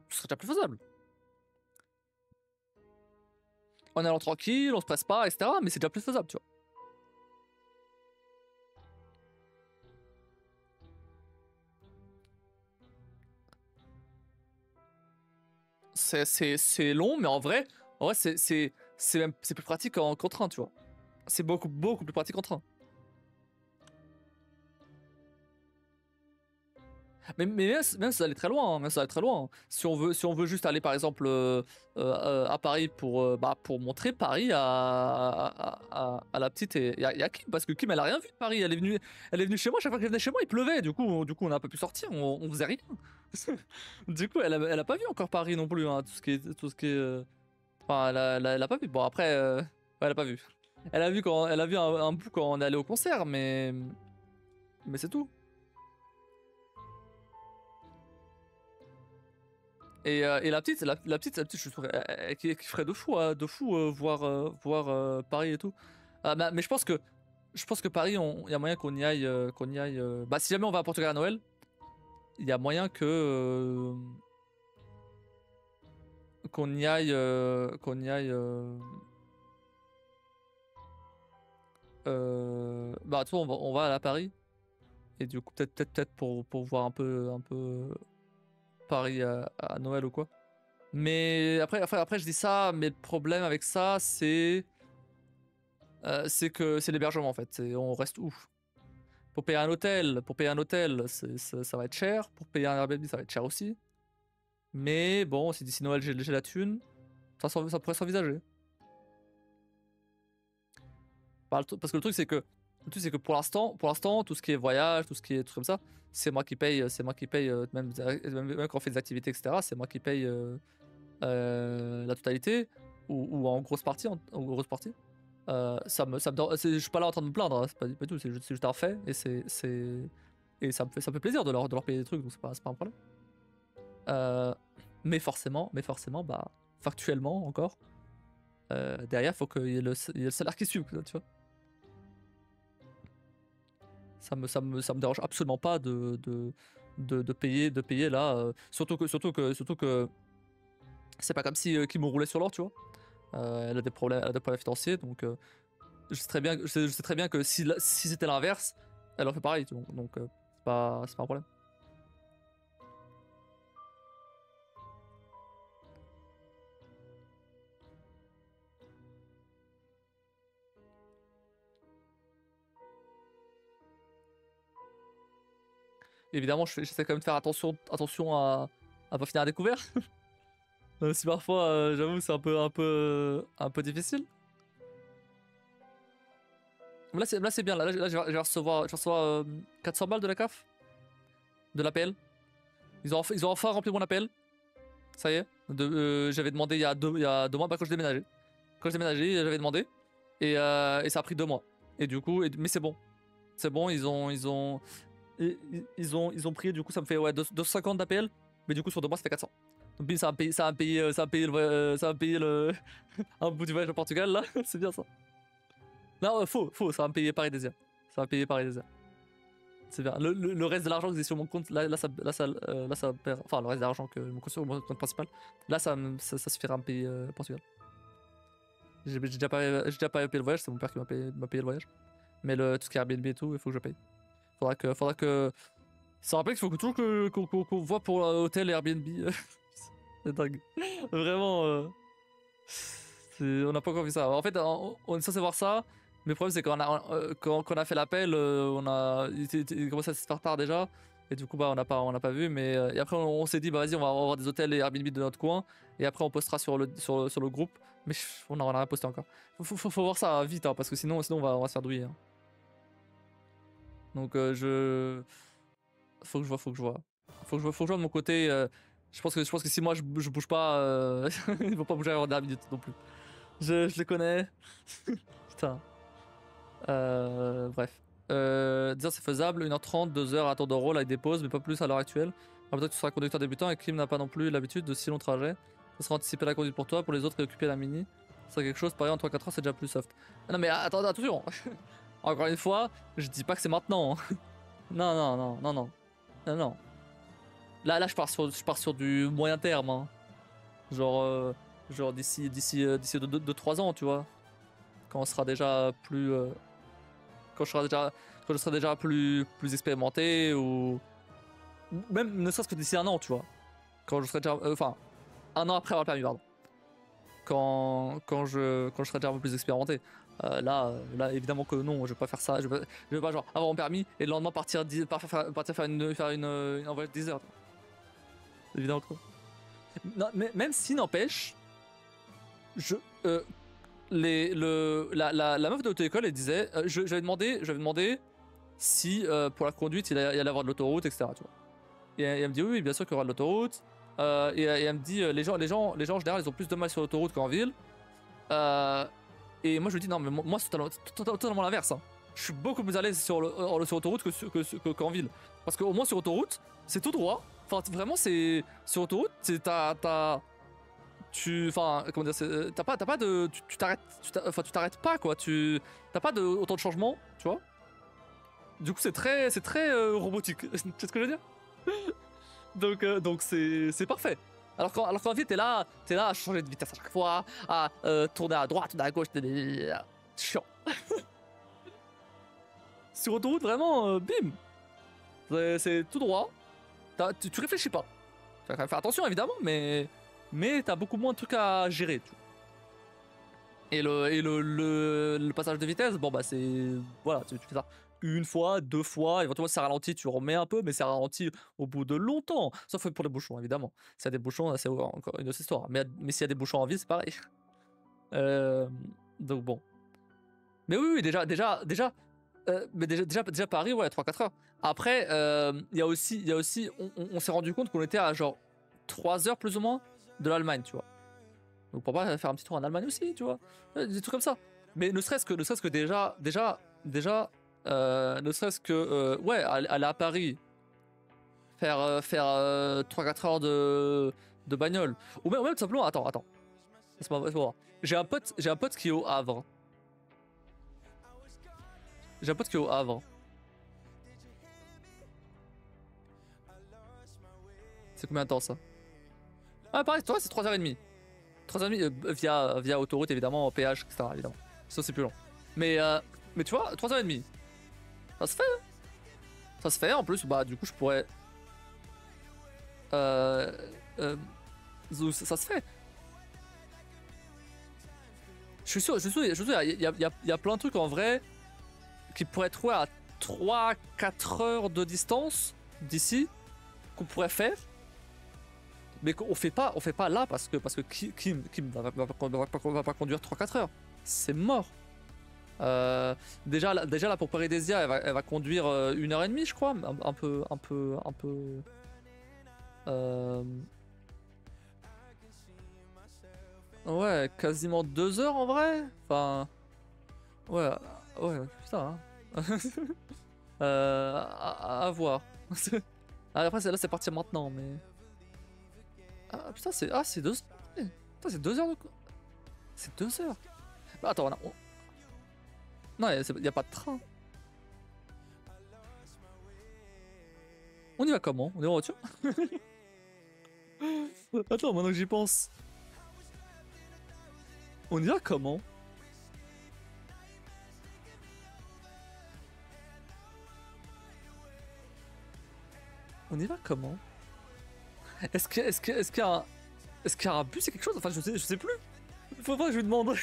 Ce serait déjà plus faisable. En allant tranquille, on se presse pas, etc. Mais c'est déjà plus faisable, tu vois. C'est long, mais en vrai c'est plus pratique qu'en train, tu vois. C'est beaucoup plus pratique en train. Même ça allait très loin, hein, même ça allait très loin, hein. Si on veut juste aller par exemple à Paris pour montrer Paris à la petite et à Kim, parce que Kim elle a rien vu de Paris, elle est venue chez moi, chaque fois qu'elle venait chez moi il pleuvait, du coup on a pas pu sortir, on faisait rien. Du coup elle a pas vu encore Paris non plus, hein, tout ce qui est. Enfin elle a pas vu, bon après ouais, elle a pas vu. Elle a vu un bout quand on est allé au concert, mais c'est tout. Et la petite, je trouve, qui ferait de fou voir Paris et tout. Mais je pense que Paris, il y a moyen qu'on y aille. Bah, si jamais on va à Portugal à Noël, il y a moyen bah, tu vois, on va aller à Paris. Et du coup, peut-être pour voir un peu Paris à Noël ou quoi. Mais après, je dis ça, mais le problème avec ça, c'est que c'est l'hébergement en fait. On reste où? Pour payer un hôtel, ça va être cher. Pour payer un Airbnb, ça va être cher aussi. Mais bon, si d'ici Noël j'ai la thune, ça pourrait s'envisager. Parce que le truc c'est que pour l'instant, tout ce qui est voyage, tout ce qui est tout comme ça, c'est moi qui paye, même quand on fait des activités, etc. C'est moi qui paye la totalité ou en grosse partie, en grosse partie. Je suis pas là en train de me plaindre, hein, c'est pas du tout, c'est juste un fait et ça me fait plaisir de leur payer des trucs, donc c'est pas un problème. Euh, mais forcément, bah, factuellement encore, derrière, faut qu'il y ait le salaire qui suive, quoi, tu vois. Ça me dérange absolument pas de payer là, surtout que c'est pas comme si Kim roulait sur l'or, tu vois. Elle a des problèmes financiers, donc je sais très bien que si c'était l'inverse, elle en fait pareil, tu vois. Donc c'est pas un problème. Évidemment, j'essaie quand même de faire attention à pas finir à découvert. Si parfois, j'avoue, c'est un peu difficile. Là c'est bien, là, je vais recevoir 400 balles de la CAF, de l'APL. Ils ont enfin rempli mon appel. Ça y est. J'avais demandé il y a 2 mois, bah, quand je déménageais. Quand je déménageais, j'avais demandé. Et ça a pris 2 mois. Et du coup, mais c'est bon. C'est bon, ils ont pris, du coup, ça me fait ouais, 250 d'APL. Mais du coup, sur 2 mois, ça fait 400. Donc, bim, ça a payé un bout du voyage au Portugal, là. C'est bien ça. Non, faux, ça va me payer Paris Désir. Ça va payer Paris Désir. C'est bien. Le reste de l'argent que j'ai sur mon compte, là, ça perd. Enfin, le reste de l'argent que mon compte sur mon compte principal, là, ça suffira à me payer Portugal. J'ai déjà pas payé le voyage, c'est mon père qui m'a payé le voyage. Mais tout ce qui est Airbnb et tout, il faut que je paye. Faudra que. Ça rappelle qu'il faut toujours qu'on voit pour l'hôtel et Airbnb. C'est dingue. Vraiment. On n'a pas encore vu ça. En fait, on est censé voir ça. Mais le problème, c'est quand on a fait l'appel, il commençait à se faire tard déjà. Et du coup, bah, on n'a pas vu. Mais et après, on s'est dit, bah vas-y, on va avoir des hôtels et Airbnb de notre coin. Et après, on postera sur le groupe. Mais on n'a rien posté encore. Faut voir ça vite, hein, parce que sinon on va se faire douiller. Hein. Donc, faut que je vois. Faut que je vois de mon côté. Je pense que si moi je bouge pas, ils vont pas bouger avant dernière minute non plus. Je les connais. Putain. Bref. Dire c'est faisable, 1h30, 2h à tour de rôle avec des pauses, mais pas plus à l'heure actuelle. Peut-être que tu seras conducteur débutant et Klim n'a pas non plus l'habitude de si longs trajets. Ça sera anticiper la conduite pour toi, pour les autres réoccuper la mini. Ça serait quelque chose, pareil en 3-4 heures c'est déjà plus soft. Non mais attends, attention. Encore une fois, je dis pas que c'est maintenant. Hein. Non. Là je pars sur du moyen terme. Hein. Genre d'ici 2-3 ans, tu vois. Quand on sera déjà plus. Quand je serai déjà plus expérimenté ou même ne serait-ce que d'ici 1 an, tu vois. Quand je serai déjà. Enfin, 1 an après avoir le permis, pardon. Quand je serai déjà un peu plus expérimenté. Là, évidemment que non, je vais pas faire ça. Je vais pas genre avoir mon permis et le lendemain partir faire une envoi de 10 heures. Évidemment que non. Non, mais même si n'empêche, la meuf de l'auto-école, elle disait, j'avais demandé si pour la conduite il allait avoir de l'autoroute, etc. Tu vois. Et elle me dit oui, bien sûr qu'il y aura de l'autoroute. Et elle me dit les gens en général ils ont plus de mal sur l'autoroute qu'en ville. Et moi je lui dis non mais moi c'est totalement l'inverse. Hein. Je suis beaucoup plus à l'aise sur l'autoroute qu'en ville. Parce qu'au moins sur autoroute c'est tout droit. Enfin vraiment c'est sur autoroute enfin comment dire, t'as pas de tu t'arrêtes pas quoi, t'as pas de autant de changements, tu vois. Du coup c'est très robotique. Tu sais ce que je veux dire. Donc c'est parfait. Alors qu'en ville t'es là à changer de vitesse à chaque fois, à tourner à droite, tourner à gauche, t'es chiant. Sur autoroute vraiment bim, c'est tout droit. Tu réfléchis pas. Tu vas quand même faire attention évidemment, mais t'as beaucoup moins de trucs à gérer. Tu vois. Et le passage de vitesse, bon bah c'est voilà, tu fais ça une fois, 2 fois, éventuellement ça ralentit, tu remets un peu, mais ça ralentit au bout de longtemps. Sauf pour les bouchons évidemment. S'il y a des bouchons, c'est encore une autre histoire. Mais s'il y a des bouchons en ville, c'est pareil. Donc bon. Mais oui, déjà Paris, ouais, 3-4 heures. Après, il y a aussi on s'est rendu compte qu'on était à genre 3 heures plus ou moins de l'Allemagne, tu vois. Donc pourquoi pas faire un petit tour en Allemagne aussi, tu vois. Des trucs comme ça. Mais ne serait-ce que déjà, ne serait-ce que, ouais, aller à Paris, faire 3-4 heures de bagnole. Ou même tout simplement, attends. Laisse-moi voir. J'ai un pote qui est au Havre. C'est combien de temps ça? Ah pareil, toi c'est 3h30. 3h30 via autoroute évidemment, péage, etc. évidemment. Ça c'est plus long. Mais tu vois, 3h30. Ça se fait. Hein. Ça se fait, en plus, bah du coup je pourrais. Ça se fait. Je suis sûr, il y a plein de trucs en vrai qui pourraient être à 3-4 heures de distance d'ici qu'on pourrait faire. Mais qu'on fait pas là parce que Kim va pas conduire 3-4 heures. C'est mort. Déjà là pour Paris-Désia, elle va conduire 1h30 je crois, un peu. euh, Ouais, quasiment 2 heures en vrai. Enfin, ouais, ouais, putain. Hein. À voir. Après c'est parti maintenant, mais. Ah putain c'est 2 heures. Putain c'est 2 heures de quoi. C'est 2 heures. Bah, attends, non, y a pas de train. On y va comment? On est en voiture? Attends, maintenant que j'y pense. On y va comment? On y va comment? Est-ce qu'il y a un... Est-ce qu'il y a un bus et quelque chose? Enfin, je sais plus. Faut pas que je lui demande.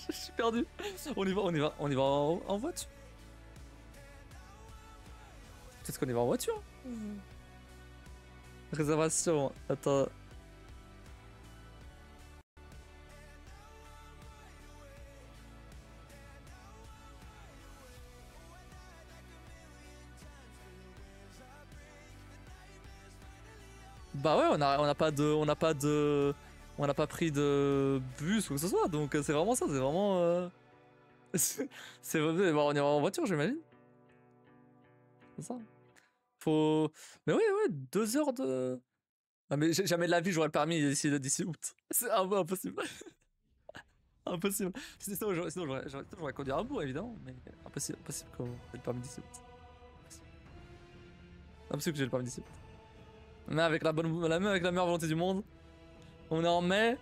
Je suis perdu. On y va en voiture. Peut-être qu'on y va en voiture. Réservation. Attends. Bah ouais, on n'a pas pris de bus ou quoi que ce soit, donc c'est vraiment ça, c'est vraiment. Bon, on ira en voiture, j'imagine. C'est ça. Faut. Mais ouais, 2 heures de. Non, mais jamais de la vie j'aurais le permis d'ici août. C'est un peu impossible. Impossible. Sinon, j'aurais conduit à bout, évidemment, mais impossible qu'on ait le permis d'ici août. Impossible que j'ai le permis d'ici août. Mais avec la meilleure volonté du monde, on est en mai.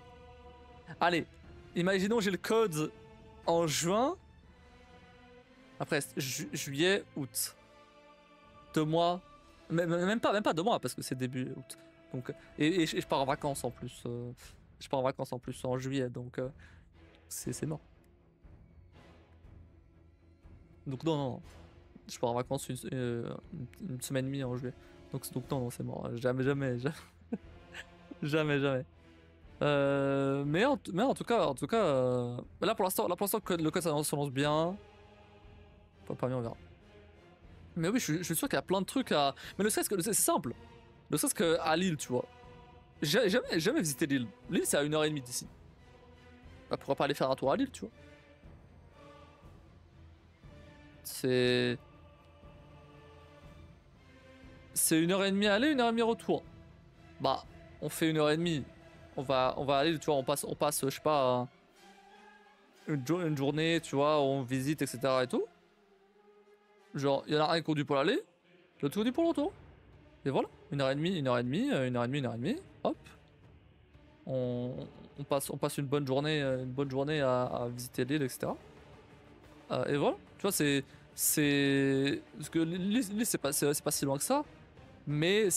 Allez, imaginons j'ai le code en juin. Après, juillet, août. 2 mois. Même pas 2 mois, parce que c'est début août. Donc, et je pars en vacances en plus. Je pars en vacances en plus en juillet, donc c'est mort. Donc non. Je pars en vacances une semaine et demie en juillet. Donc non, c'est mort. Jamais. Jamais. Mais en tout cas, là pour l'instant, le code s'annonce bien. Pas mieux, on verra. Mais oui, je suis sûr qu'il y a plein de trucs à. Mais ne serait-ce que c'est simple. Ne serait-ce que à Lille, tu vois. J'ai jamais visité Lille. Lille, c'est à 1h30 d'ici. Bah, pourquoi pas aller faire un tour à Lille, tu vois. C'est 1h30 aller, 1h30 retour. Bah, on fait 1h30. On va aller, tu vois, on passe, je sais pas, une journée, tu vois, on visite, etc. et tout. Genre, il y en a un qui conduit pour l'aller, l'autre conduit pour le retour. Et voilà, 1h30, hop. On passe une bonne journée à visiter l'île, etc. Et voilà, tu vois, parce que l'île, c'est pas si loin que ça. Mais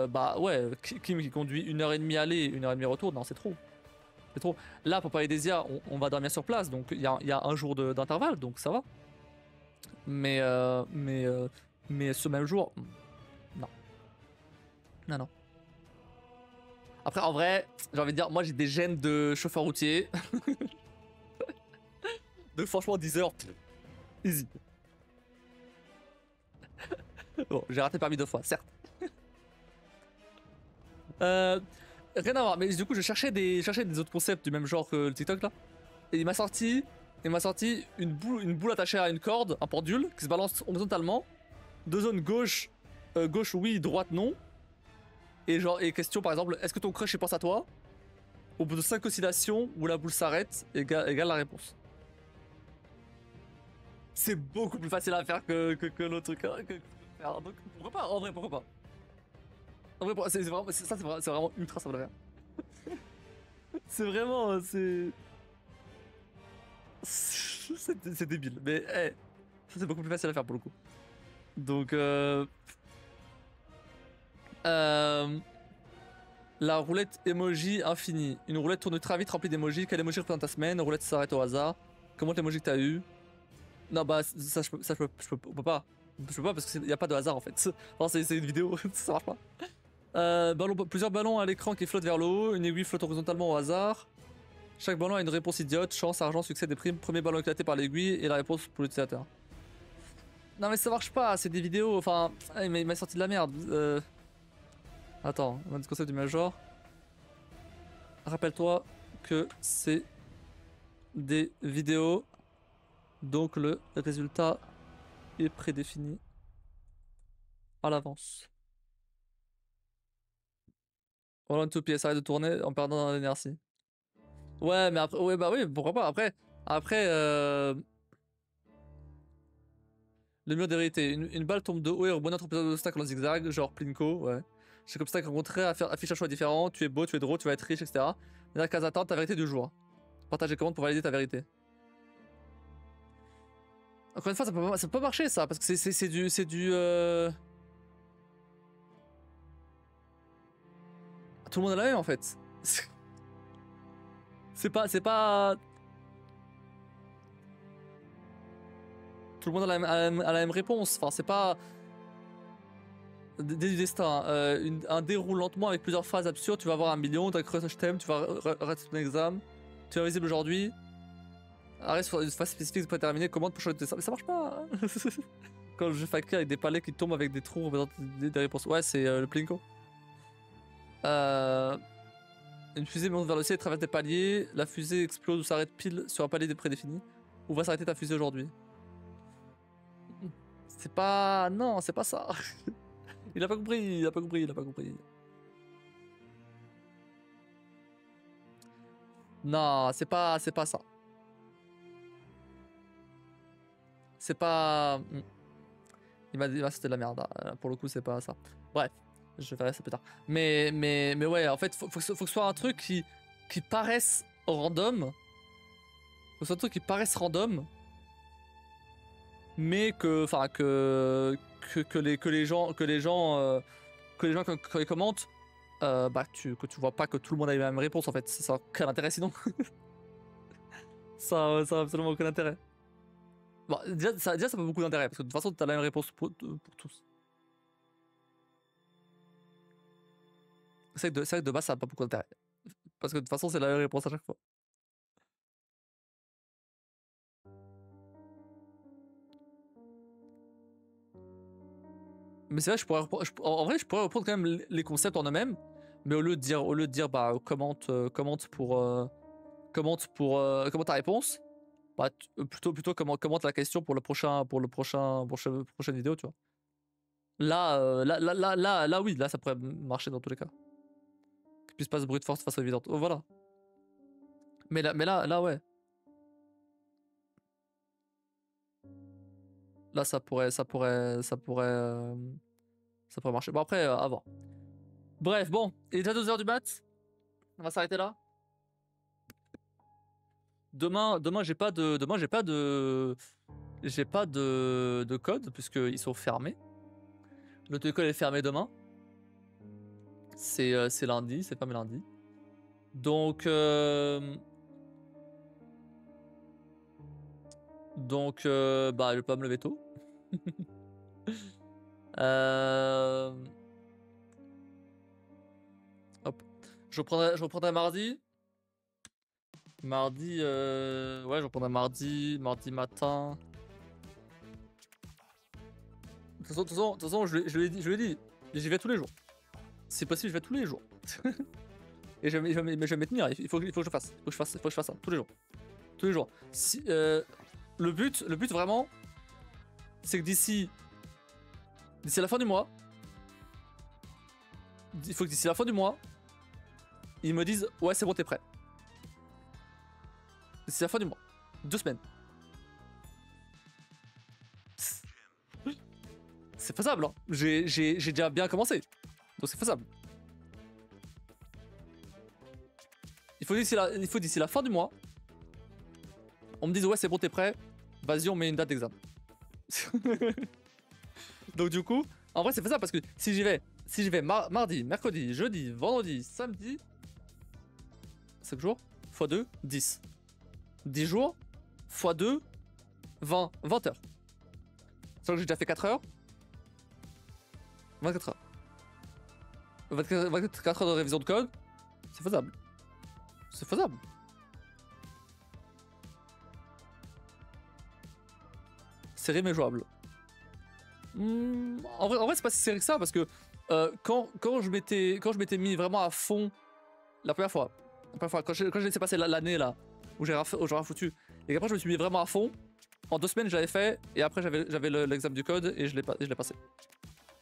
bah ouais, Kim qui conduit 1h30 aller, 1h30 retour, non, c'est trop. C'est trop. Là, pour Paris-Désia, on va dormir sur place, donc il y a un jour d'intervalle, donc ça va. Mais ce même jour, non. Non. Après, en vrai, j'ai envie de dire, moi j'ai des gènes de chauffeur routier. Donc franchement, 10 heures, easy. Bon, j'ai raté le permis 2 fois, certes. Rien à voir, mais du coup, je cherchais des autres concepts du même genre que le TikTok là. Et il m'a sorti une boule attachée à une corde, un pendule, qui se balance horizontalement. 2 zones gauche oui, droite non. Et question par exemple, est-ce que ton crush il pense à toi? Au bout de 5 oscillations où la boule s'arrête, égale la réponse. C'est beaucoup plus facile à faire que l'autre truc. Donc pourquoi pas? En vrai, pourquoi pas? En vrai, c'est vraiment ultra simple à faire. C'est vraiment. C'est débile. Mais ça c'est beaucoup plus facile à faire pour le coup. Donc la roulette emoji infinie. Une roulette tourne très vite remplie d'emojis. Quel emoji représente ta semaine? Roulette s'arrête au hasard. Comment l'emoji que t'as eu? Non bah ça je peux pas. Je peux pas parce qu'il n'y a pas de hasard en fait. Enfin, c'est une vidéo, ça marche pas. Plusieurs ballons à l'écran qui flottent vers le haut. Une aiguille flotte horizontalement au hasard. Chaque ballon a une réponse idiote, chance, argent, succès, des primes, premier ballon éclaté par l'aiguille et la réponse pour l'utilisateur. Non mais ça marche pas, c'est des vidéos, enfin... il m'a sorti de la merde. Attends, on a le concept du major. Rappelle-toi que c'est des vidéos, donc le résultat est prédéfini à l'avance. Roland 2 pièces, arrête de tourner en perdant dans l'énergie. Ouais, mais après, ouais, bah oui, pourquoi pas. Après, le mur des vérités. Une balle tombe de haut et rebondit entre plusieurs obstacles en zigzag, genre Plinko, ouais. Chaque obstacle rencontré affiche un choix différent. Tu es beau, tu es drôle, tu vas être riche, etc. Dernière case attente, ta vérité du jour. Partage les commandes pour valider ta vérité. Encore une fois, ça peut pas marcher ça, parce que c'est du. Tout le monde a la même en fait. C'est pas. Tout le monde a la même réponse. Enfin, c'est pas. Du destin. Un déroule lentement avec plusieurs phases absurdes. Tu vas avoir 1 million, t'as cru je t'aime, tu vas rater ton examen. Tu es invisible aujourd'hui. Arrête sur une phase spécifique préterminée, commande pour changer de dessin. Mais ça marche pas. Quand le jeu facture avec des palais qui tombent avec des trous représentant des réponses. Ouais, c'est le Plinko. Une fusée monte vers le ciel et traverse des paliers. La fusée explose ou s'arrête pile sur un palier prédéfini. Où va s'arrêter ta fusée aujourd'hui? C'est pas... Non, c'est pas ça. Il a pas compris, il a pas compris, il a pas compris. Non, c'est pas ça. C'est pas... Il m'a dit, ah, c'était de la merde. Pour le coup, c'est pas ça. Bref, je verrai ça plus tard. Mais ouais, en fait, faut que ce soit un truc qui paraisse random. Faut que ce soit un truc qui paraisse random. Mais que... Enfin, que les gens quand ils commentent, bah, que tu vois pas que tout le monde a la même réponse en fait. Ça n'a aucun intérêt sinon. ça a absolument aucun intérêt. Bon, déjà, ça a pas beaucoup d'intérêt parce que de toute façon, t'as la même réponse pour tous. C'est vrai que de base, ça a pas beaucoup d'intérêt. Parce que de toute façon, c'est la même réponse à chaque fois. Mais c'est vrai, en vrai, je pourrais reprendre quand même les concepts en eux-mêmes, mais au lieu de dire bah commente ta réponse, bah plutôt commente la question pour prochaine vidéo, tu vois. Là, oui, là, ça pourrait marcher dans tous les cas. Qu'il puisse pas se bruit de force de façon évidente. Oh, voilà. Mais là, ouais. Là, ça pourrait marcher. Bon, après, à voir. Bref, bon, il est déjà 2h du mat. On va s'arrêter là. Demain, j'ai pas de code puisqu'ils sont fermés. L'auto-école est fermée demain. C'est lundi, c'est fermé lundi. Donc, bah, je vais pas me lever tôt. Hop. Je reprendrai mardi. Mardi, ouais, je reprendrai mardi matin. De toute façon, je lui ai dit, j'y vais tous les jours. Si possible, je vais tous les jours. Et je vais m'y tenir, il faut que je fasse. Il faut que je fasse ça, tous les jours. Tous les jours. Si, le but vraiment, c'est que d'ici la fin du mois, il faut que d'ici la fin du mois, ils me disent ouais c'est bon t'es prêt. D'ici la fin du mois. 2 semaines. C'est faisable, hein. J'ai déjà bien commencé. Donc c'est faisable. Il faut d'ici la fin du mois, on me dise ouais c'est bon t'es prêt, vas-y on met une date d'examen. Donc du coup, en vrai c'est faisable parce que si j'y vais mardi, mercredi, jeudi, vendredi, samedi, 5 jours, x 2, 10. 10 jours, x 2, 20 heures. Sauf que j'ai déjà fait 4 heures. 24 heures. 24 heures de révision de code, c'est faisable. C'est faisable. serré mais jouable. En vrai c'est pas si serré que ça parce que quand je m'étais mis vraiment à fond la première fois quand j'ai laissé passer l'année là où j'ai rien foutu et qu'après je me suis mis vraiment à fond, en 2 semaines j'avais fait et après j'avais l'examen du code et je l'ai passé.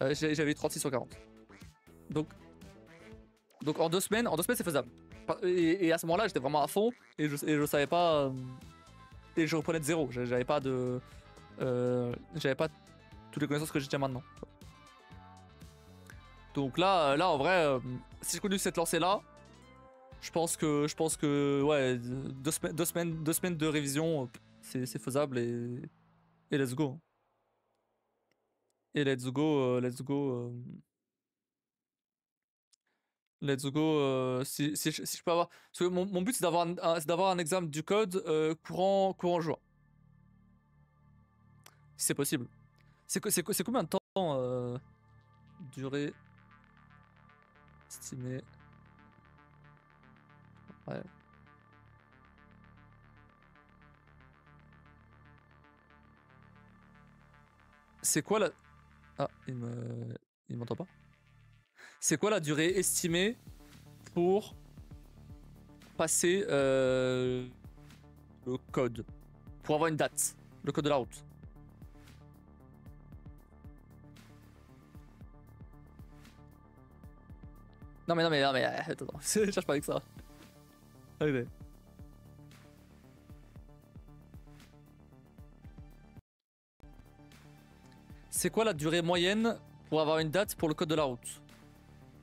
J'avais eu 36 sur 40. Donc en 2 semaines c'est faisable. Et à ce moment-là j'étais vraiment à fond et je savais pas et je reprenais de zéro. J'avais pas toutes les connaissances que j'ai déjà maintenant. Donc là en vrai, si je continue cette lancée là, je pense que ouais, 2 semaines de révision, c'est faisable et let's go. Et let's go, si je peux avoir. Parce que mon but c'est d'avoir un examen du code courant juin. Si c'est possible. C'est combien de temps durée estimée? Ouais. C'est quoi la. Ah, il m'entend pas. C'est quoi la durée estimée pour passer le code? Pour avoir une date. Le code de la route. Non mais attends, je cherche pas avec ça. Allez. C'est quoi la durée moyenne pour avoir une date pour le code de la route?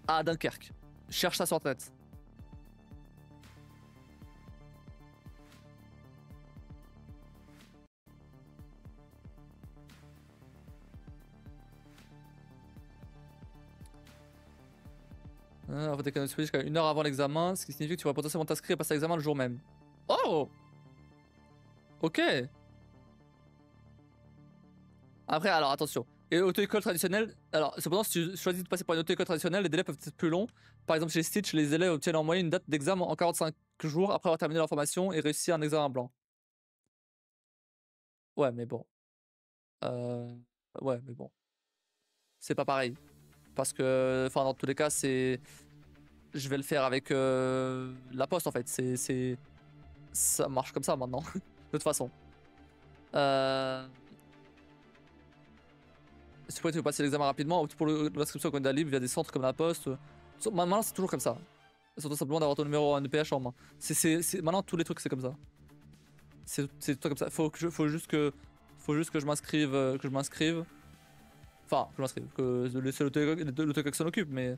À Dunkerque. Cherche ça sur internet. En fait, t'es jusqu'à 1 heure avant l'examen, ce qui signifie que tu pourrais potentiellement t'inscrire et passer l'examen le jour même. Oh! Ok! Après, alors attention. Et auto-école traditionnelle, alors cependant, si tu choisis de passer par une auto-école traditionnelle, les délais peuvent être plus longs. Par exemple, chez Stitch, les élèves obtiennent en moyenne une date d'examen en 45 jours après avoir terminé leur formation et réussi un examen blanc. Ouais, mais bon. Euh... Ouais, mais bon. C'est pas pareil. Parce que, enfin, dans tous les cas, c'est. Je vais le faire avec la poste en fait. Ça marche comme ça maintenant, de toute façon. Si tu veux passer l'examen rapidement, pour l'inscription au candidat libre via des centres comme la poste. Maintenant, c'est toujours comme ça. C'est tout simplement d'avoir ton numéro en EPH en main. Maintenant, tous les trucs, c'est comme ça. C'est tout comme ça. Faut juste que je m'inscrive. Enfin, que je m'inscrive. Que c'est l'autocoque s'en occupe, mais.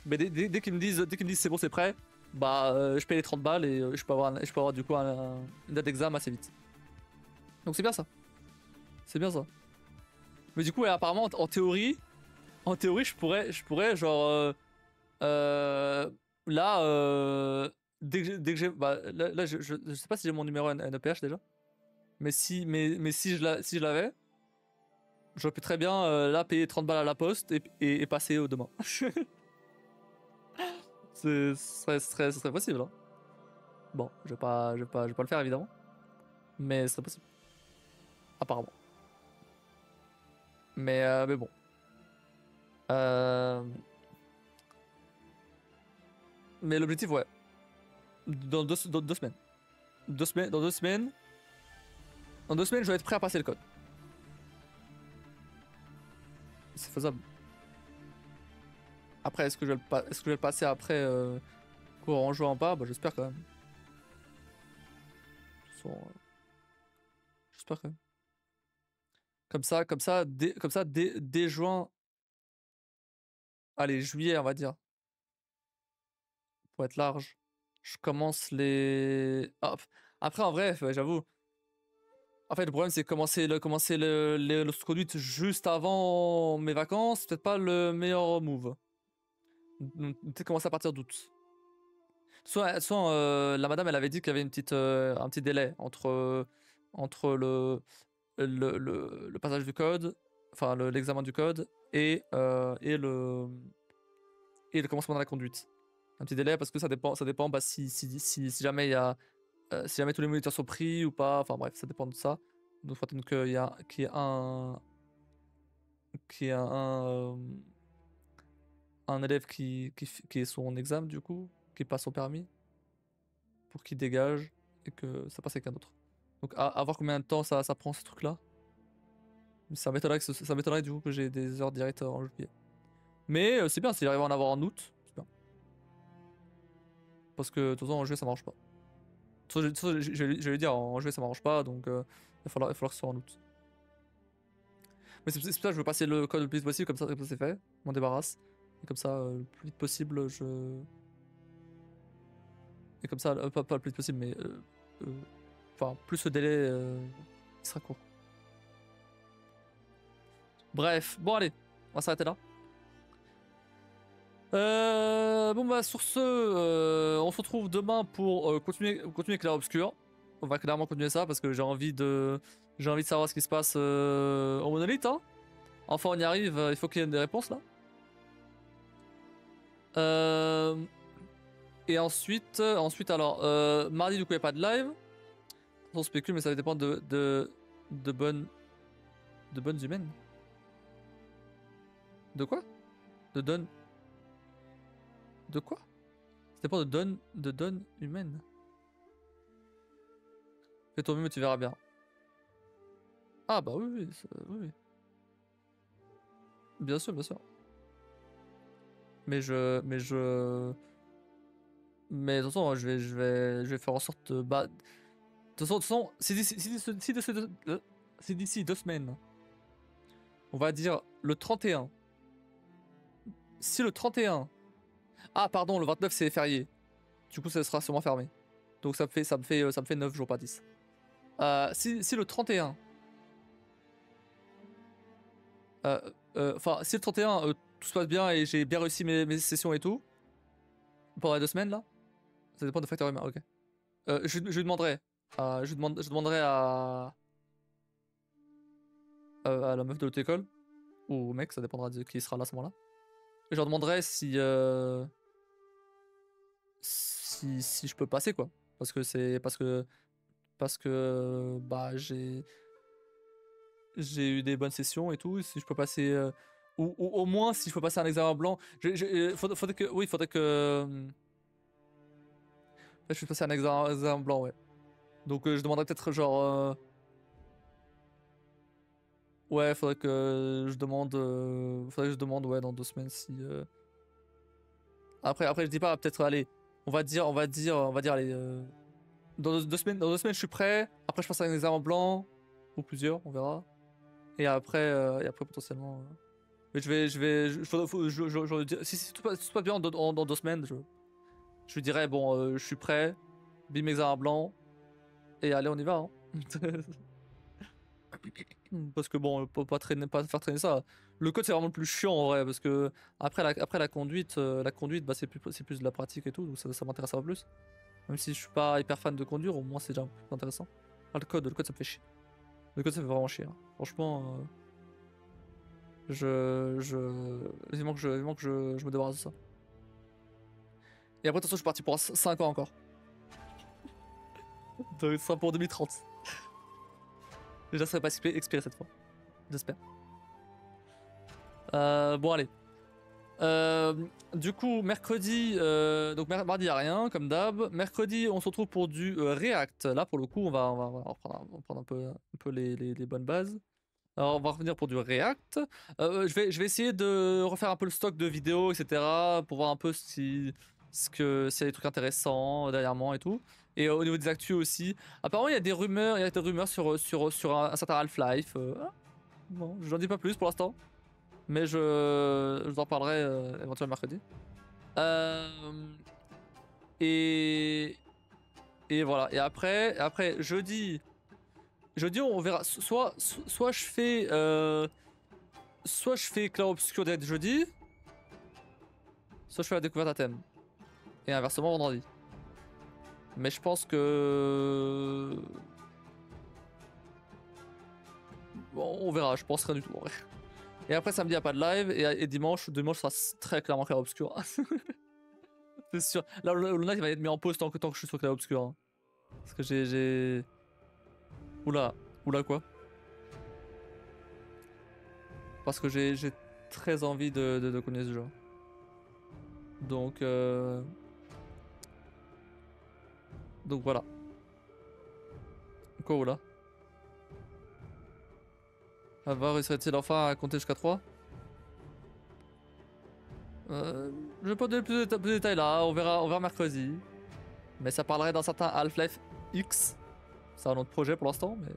Mais dès qu'ils me disent c'est bon, c'est prêt, bah je paye les 30 balles et je peux avoir du coup une date d'examen assez vite. Donc c'est bien ça. C'est bien ça. Mais du coup, ouais, apparemment, en théorie, je pourrais genre là, dès que j'ai, bah là je sais pas si j'ai mon numéro NEPH déjà, mais si je l'avais, j'aurais pu très bien là payer 30 balles à la poste et passer au demain. Ce serait possible. Hein. Bon, je vais pas le faire évidemment, mais ce serait possible. Apparemment. Mais bon. Mais l'objectif, ouais. Dans deux semaines. Dans 2 semaines. Dans 2 semaines, je vais être prêt à passer le code. C'est faisable. Après, est-ce que je vais le passer après cours en jouant pas? Bah, j'espère quand même. J'espère quand même. Dès juin. Allez, juillet, on va dire. Pour être large. Je commence les. Hop. Après, en vrai, ouais, j'avoue. En fait, le problème, c'est commencer le conduite juste avant mes vacances, peut-être pas le meilleur move. Peut-être commencer à partir d'août. Soit la madame, elle avait dit qu'il y avait un petit délai entre le passage du code, enfin l'examen du code et le commencement de la conduite. Un petit délai parce que ça dépend bah, si jamais il y a si jamais tous les moniteurs sont pris ou pas, enfin bref, ça dépend de ça. Donc faut attendre qu'il y a, qu'il y ait un élève qui ait son examen du coup, qui passe son permis, pour qu'il dégage et que ça passe avec un autre. Donc à voir combien de temps ça prend ce truc là. Mais ça m'étonnerait du coup que j'ai des heures directes en juillet. Mais c'est bien, s'il arrive à en avoir en août, c'est bien. Parce que de toute façon en juillet ça marche pas. De toute façon, je vais dire, en juillet ça marche pas, donc il va falloir que ce soit en août. Mais c'est pour ça que je veux passer le code le plus vite possible, comme ça c'est fait, je m'en débarrasse. Et comme ça, le plus vite possible, je... Et comme ça, pas le plus vite possible, mais... Enfin, plus le délai, il sera court. Bref, bon allez, on va s'arrêter là. Bon bah sur ce, on se retrouve demain pour continuer Clair Obscur. On va clairement continuer ça parce que j'ai envie de savoir ce qui se passe en monolithe. Hein. Enfin on y arrive, il faut qu'il y ait des réponses là. Et ensuite alors, mardi du coup il n'y a pas de live. On spécule mais ça va dépendre de bonnes humaines. De quoi? De donne. De quoi? Ça dépend de donne humaine. Fais ton mieux, tu verras bien. Ah bah oui, oui. Bien sûr, bien sûr. Mais de toute façon, je vais faire en sorte de... Bah, de toute façon, si d'ici 2 semaines, on va dire le 31. Si le 31... Ah pardon, le 29 c'est férié. Du coup, ça sera sûrement fermé. Donc ça me fait 9 jours, pas 10. Si le 31... Enfin, si le 31, tout se passe bien et j'ai bien réussi mes sessions et tout, pendant les 2 semaines là, ça dépend des facteurs humains, ok. Je lui demanderai, je demanderai à la meuf de l'autre école, ou au mec, ça dépendra de qui sera là à ce moment-là. Et je leur demanderai si je peux passer quoi. Parce que bah j'ai eu des bonnes sessions et tout, si je peux passer ou au moins si je peux passer un examen blanc, faudrait que je puisse passer un examen blanc, ouais. Donc je demanderais peut-être genre ouais, faudrait que je demande ouais dans 2 semaines si après je dis pas peut-être allez, on va dire allez dans 2 semaines je suis prêt, après je passe un examen blanc ou plusieurs, on verra. Et après potentiellement mais si tout passe bien dans 2 semaines, je lui dirais bon je suis prêt, bim examen blanc et allez on y va hein. Parce que bon, pas faire traîner ça. Le code c'est vraiment le plus chiant en vrai, parce que après la conduite, bah, c'est plus de la pratique et tout, donc ça m'intéresse un peu plus. Même si je suis pas hyper fan de conduire, au moins c'est déjà un peu plus intéressant. Ah, le code ça me fait chier. Le code ça me fait vraiment chier. Hein. Franchement, vivement que je me débarrasse de ça. Et après, de toute façon, je suis parti pour 5 ans encore. Donc, ce sera pour 2030. Déjà, ça serait pas expiré cette fois. J'espère. Bon, allez. Du coup, mercredi, donc mardi, y a rien, comme d'hab. Mercredi, on se retrouve pour du React. Là, pour le coup, on va reprendre un peu les bonnes bases. Alors, on va revenir pour du React. Je vais essayer de refaire un peu le stock de vidéos, etc. Pour voir un peu s'il y a des trucs intéressants derrière moi et tout. Et au niveau des actus aussi. Apparemment, il y a des rumeurs sur un certain Half-Life. Bon, je n'en dis pas plus pour l'instant. Mais je vous en parlerai éventuellement mercredi. Euh, et, et voilà. Et après jeudi, on verra. Soit je fais Clair Obscur direct jeudi, soit je fais la découverte à thème. Et inversement vendredi. Mais je pense que... Bon, on verra, je pense rien du tout en vrai. Et après samedi, il n'y a pas de live. Et dimanche sera très clairement Clair Obscur. C'est sûr. Là, le live va être mis en pause tant que je suis sur Clair Obscur. Hein. Parce que j'ai... Oula. Oula quoi. Parce que j'ai très envie de connaître ce jeu. Donc voilà. Quoi oula. Ava réussirait-il enfin à compter jusqu'à 3? Je vais pas donner plus de détails là, on verra mercredi. Mais ça parlerait d'un certain Half-Life X. C'est un autre projet pour l'instant, mais...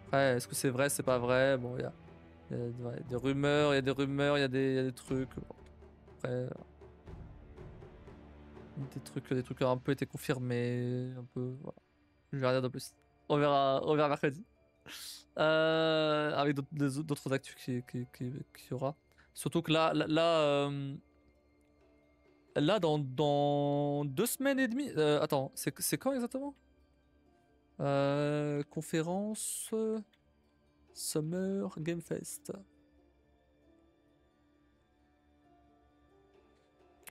Après, est-ce que c'est vrai, c'est pas vrai? Bon, il y a des rumeurs, il y a des rumeurs, il y a des trucs. Bon, après... Des trucs ont un peu été confirmés, un peu... Voilà. Je vais rien de plus. On verra mercredi. Avec d'autres actus qu'il y aura. Surtout que là dans 2 semaines et demie. Attends, c'est quand exactement? Conférence Summer Game Fest.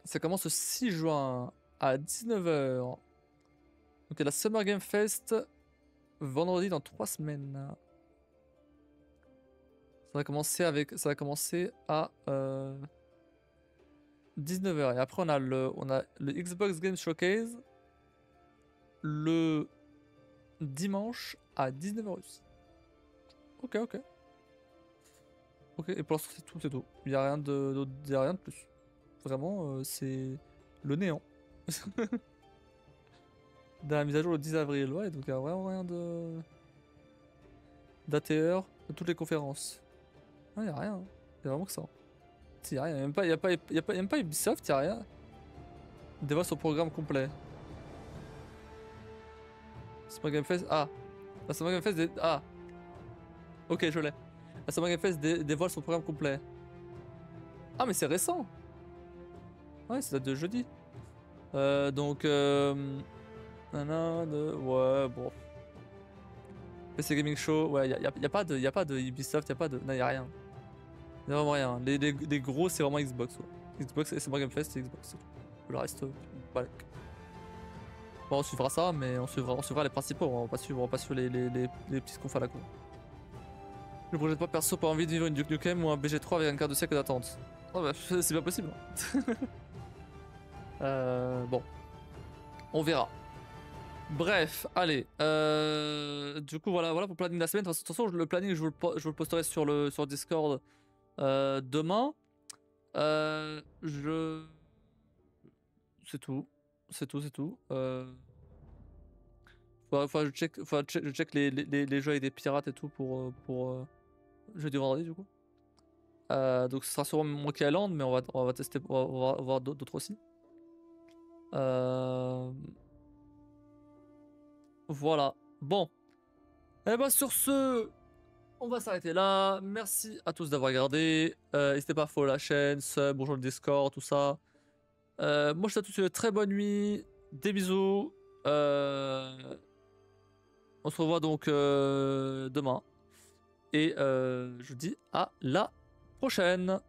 Ça commence le 6 juin à 19h. Donc la Summer Game Fest vendredi dans 3 semaines. Ça va commencer à 19h. Et après, on a le Xbox Game Showcase le dimanche à 19h aussi. Ok, ok. Ok, et pour l'instant, c'est tout, c'est tout. Il n'y a rien y a rien de plus. Vraiment, c'est le néant. Dans la mise à jour le 10 avril, ouais, donc il n'y a vraiment rien de. d'ATR de toutes les conférences. Non, il n'y a rien. Il y a vraiment que ça. Il n'y a rien. Il n'y a même pas Ubisoft, il n'y a rien. Dévoile son programme complet. Summer Game Fest. Ah. La Summer Game Fest. Ah. Ok, je l'ai. La Summer Game Fest dévoile son programme complet. Ah, mais c'est récent. Ouais, c'est date de jeudi. Donc. Ouais, bon. PC Gaming Show. Ouais, y a pas de Ubisoft, y a pas de. Non, y a rien. Y a vraiment rien. Les gros, c'est vraiment Xbox. Ouais. Xbox et Summer Game Fest, c'est Xbox. Le reste, voilà. Bon, on suivra ça, mais on suivra les principaux. On va pas suivre les petits confs à la con. Je projette pas perso, pas envie de vivre une Duke Nukem ou un BG3 avec un quart de siècle d'attente. Oh bah, c'est pas possible. Bon. On verra. Bref, allez. Du coup, voilà pour le planning de la semaine. De toute façon, le planning, je vous le posterai sur Discord demain. C'est tout. C'est tout. Faut je check les jeux avec des pirates et tout pour jeudi vendredi du coup. Donc ce sera sûrement Monkey Island, mais on va tester, on va voir d'autres aussi. Voilà. Bon. Et bah sur ce, on va s'arrêter là. Merci à tous d'avoir regardé. N'hésitez pas à follow la chaîne, sub, bonjour le Discord, tout ça. Moi je te souhaite une très bonne nuit. Des bisous. On se revoit donc demain. Et je vous dis à la prochaine.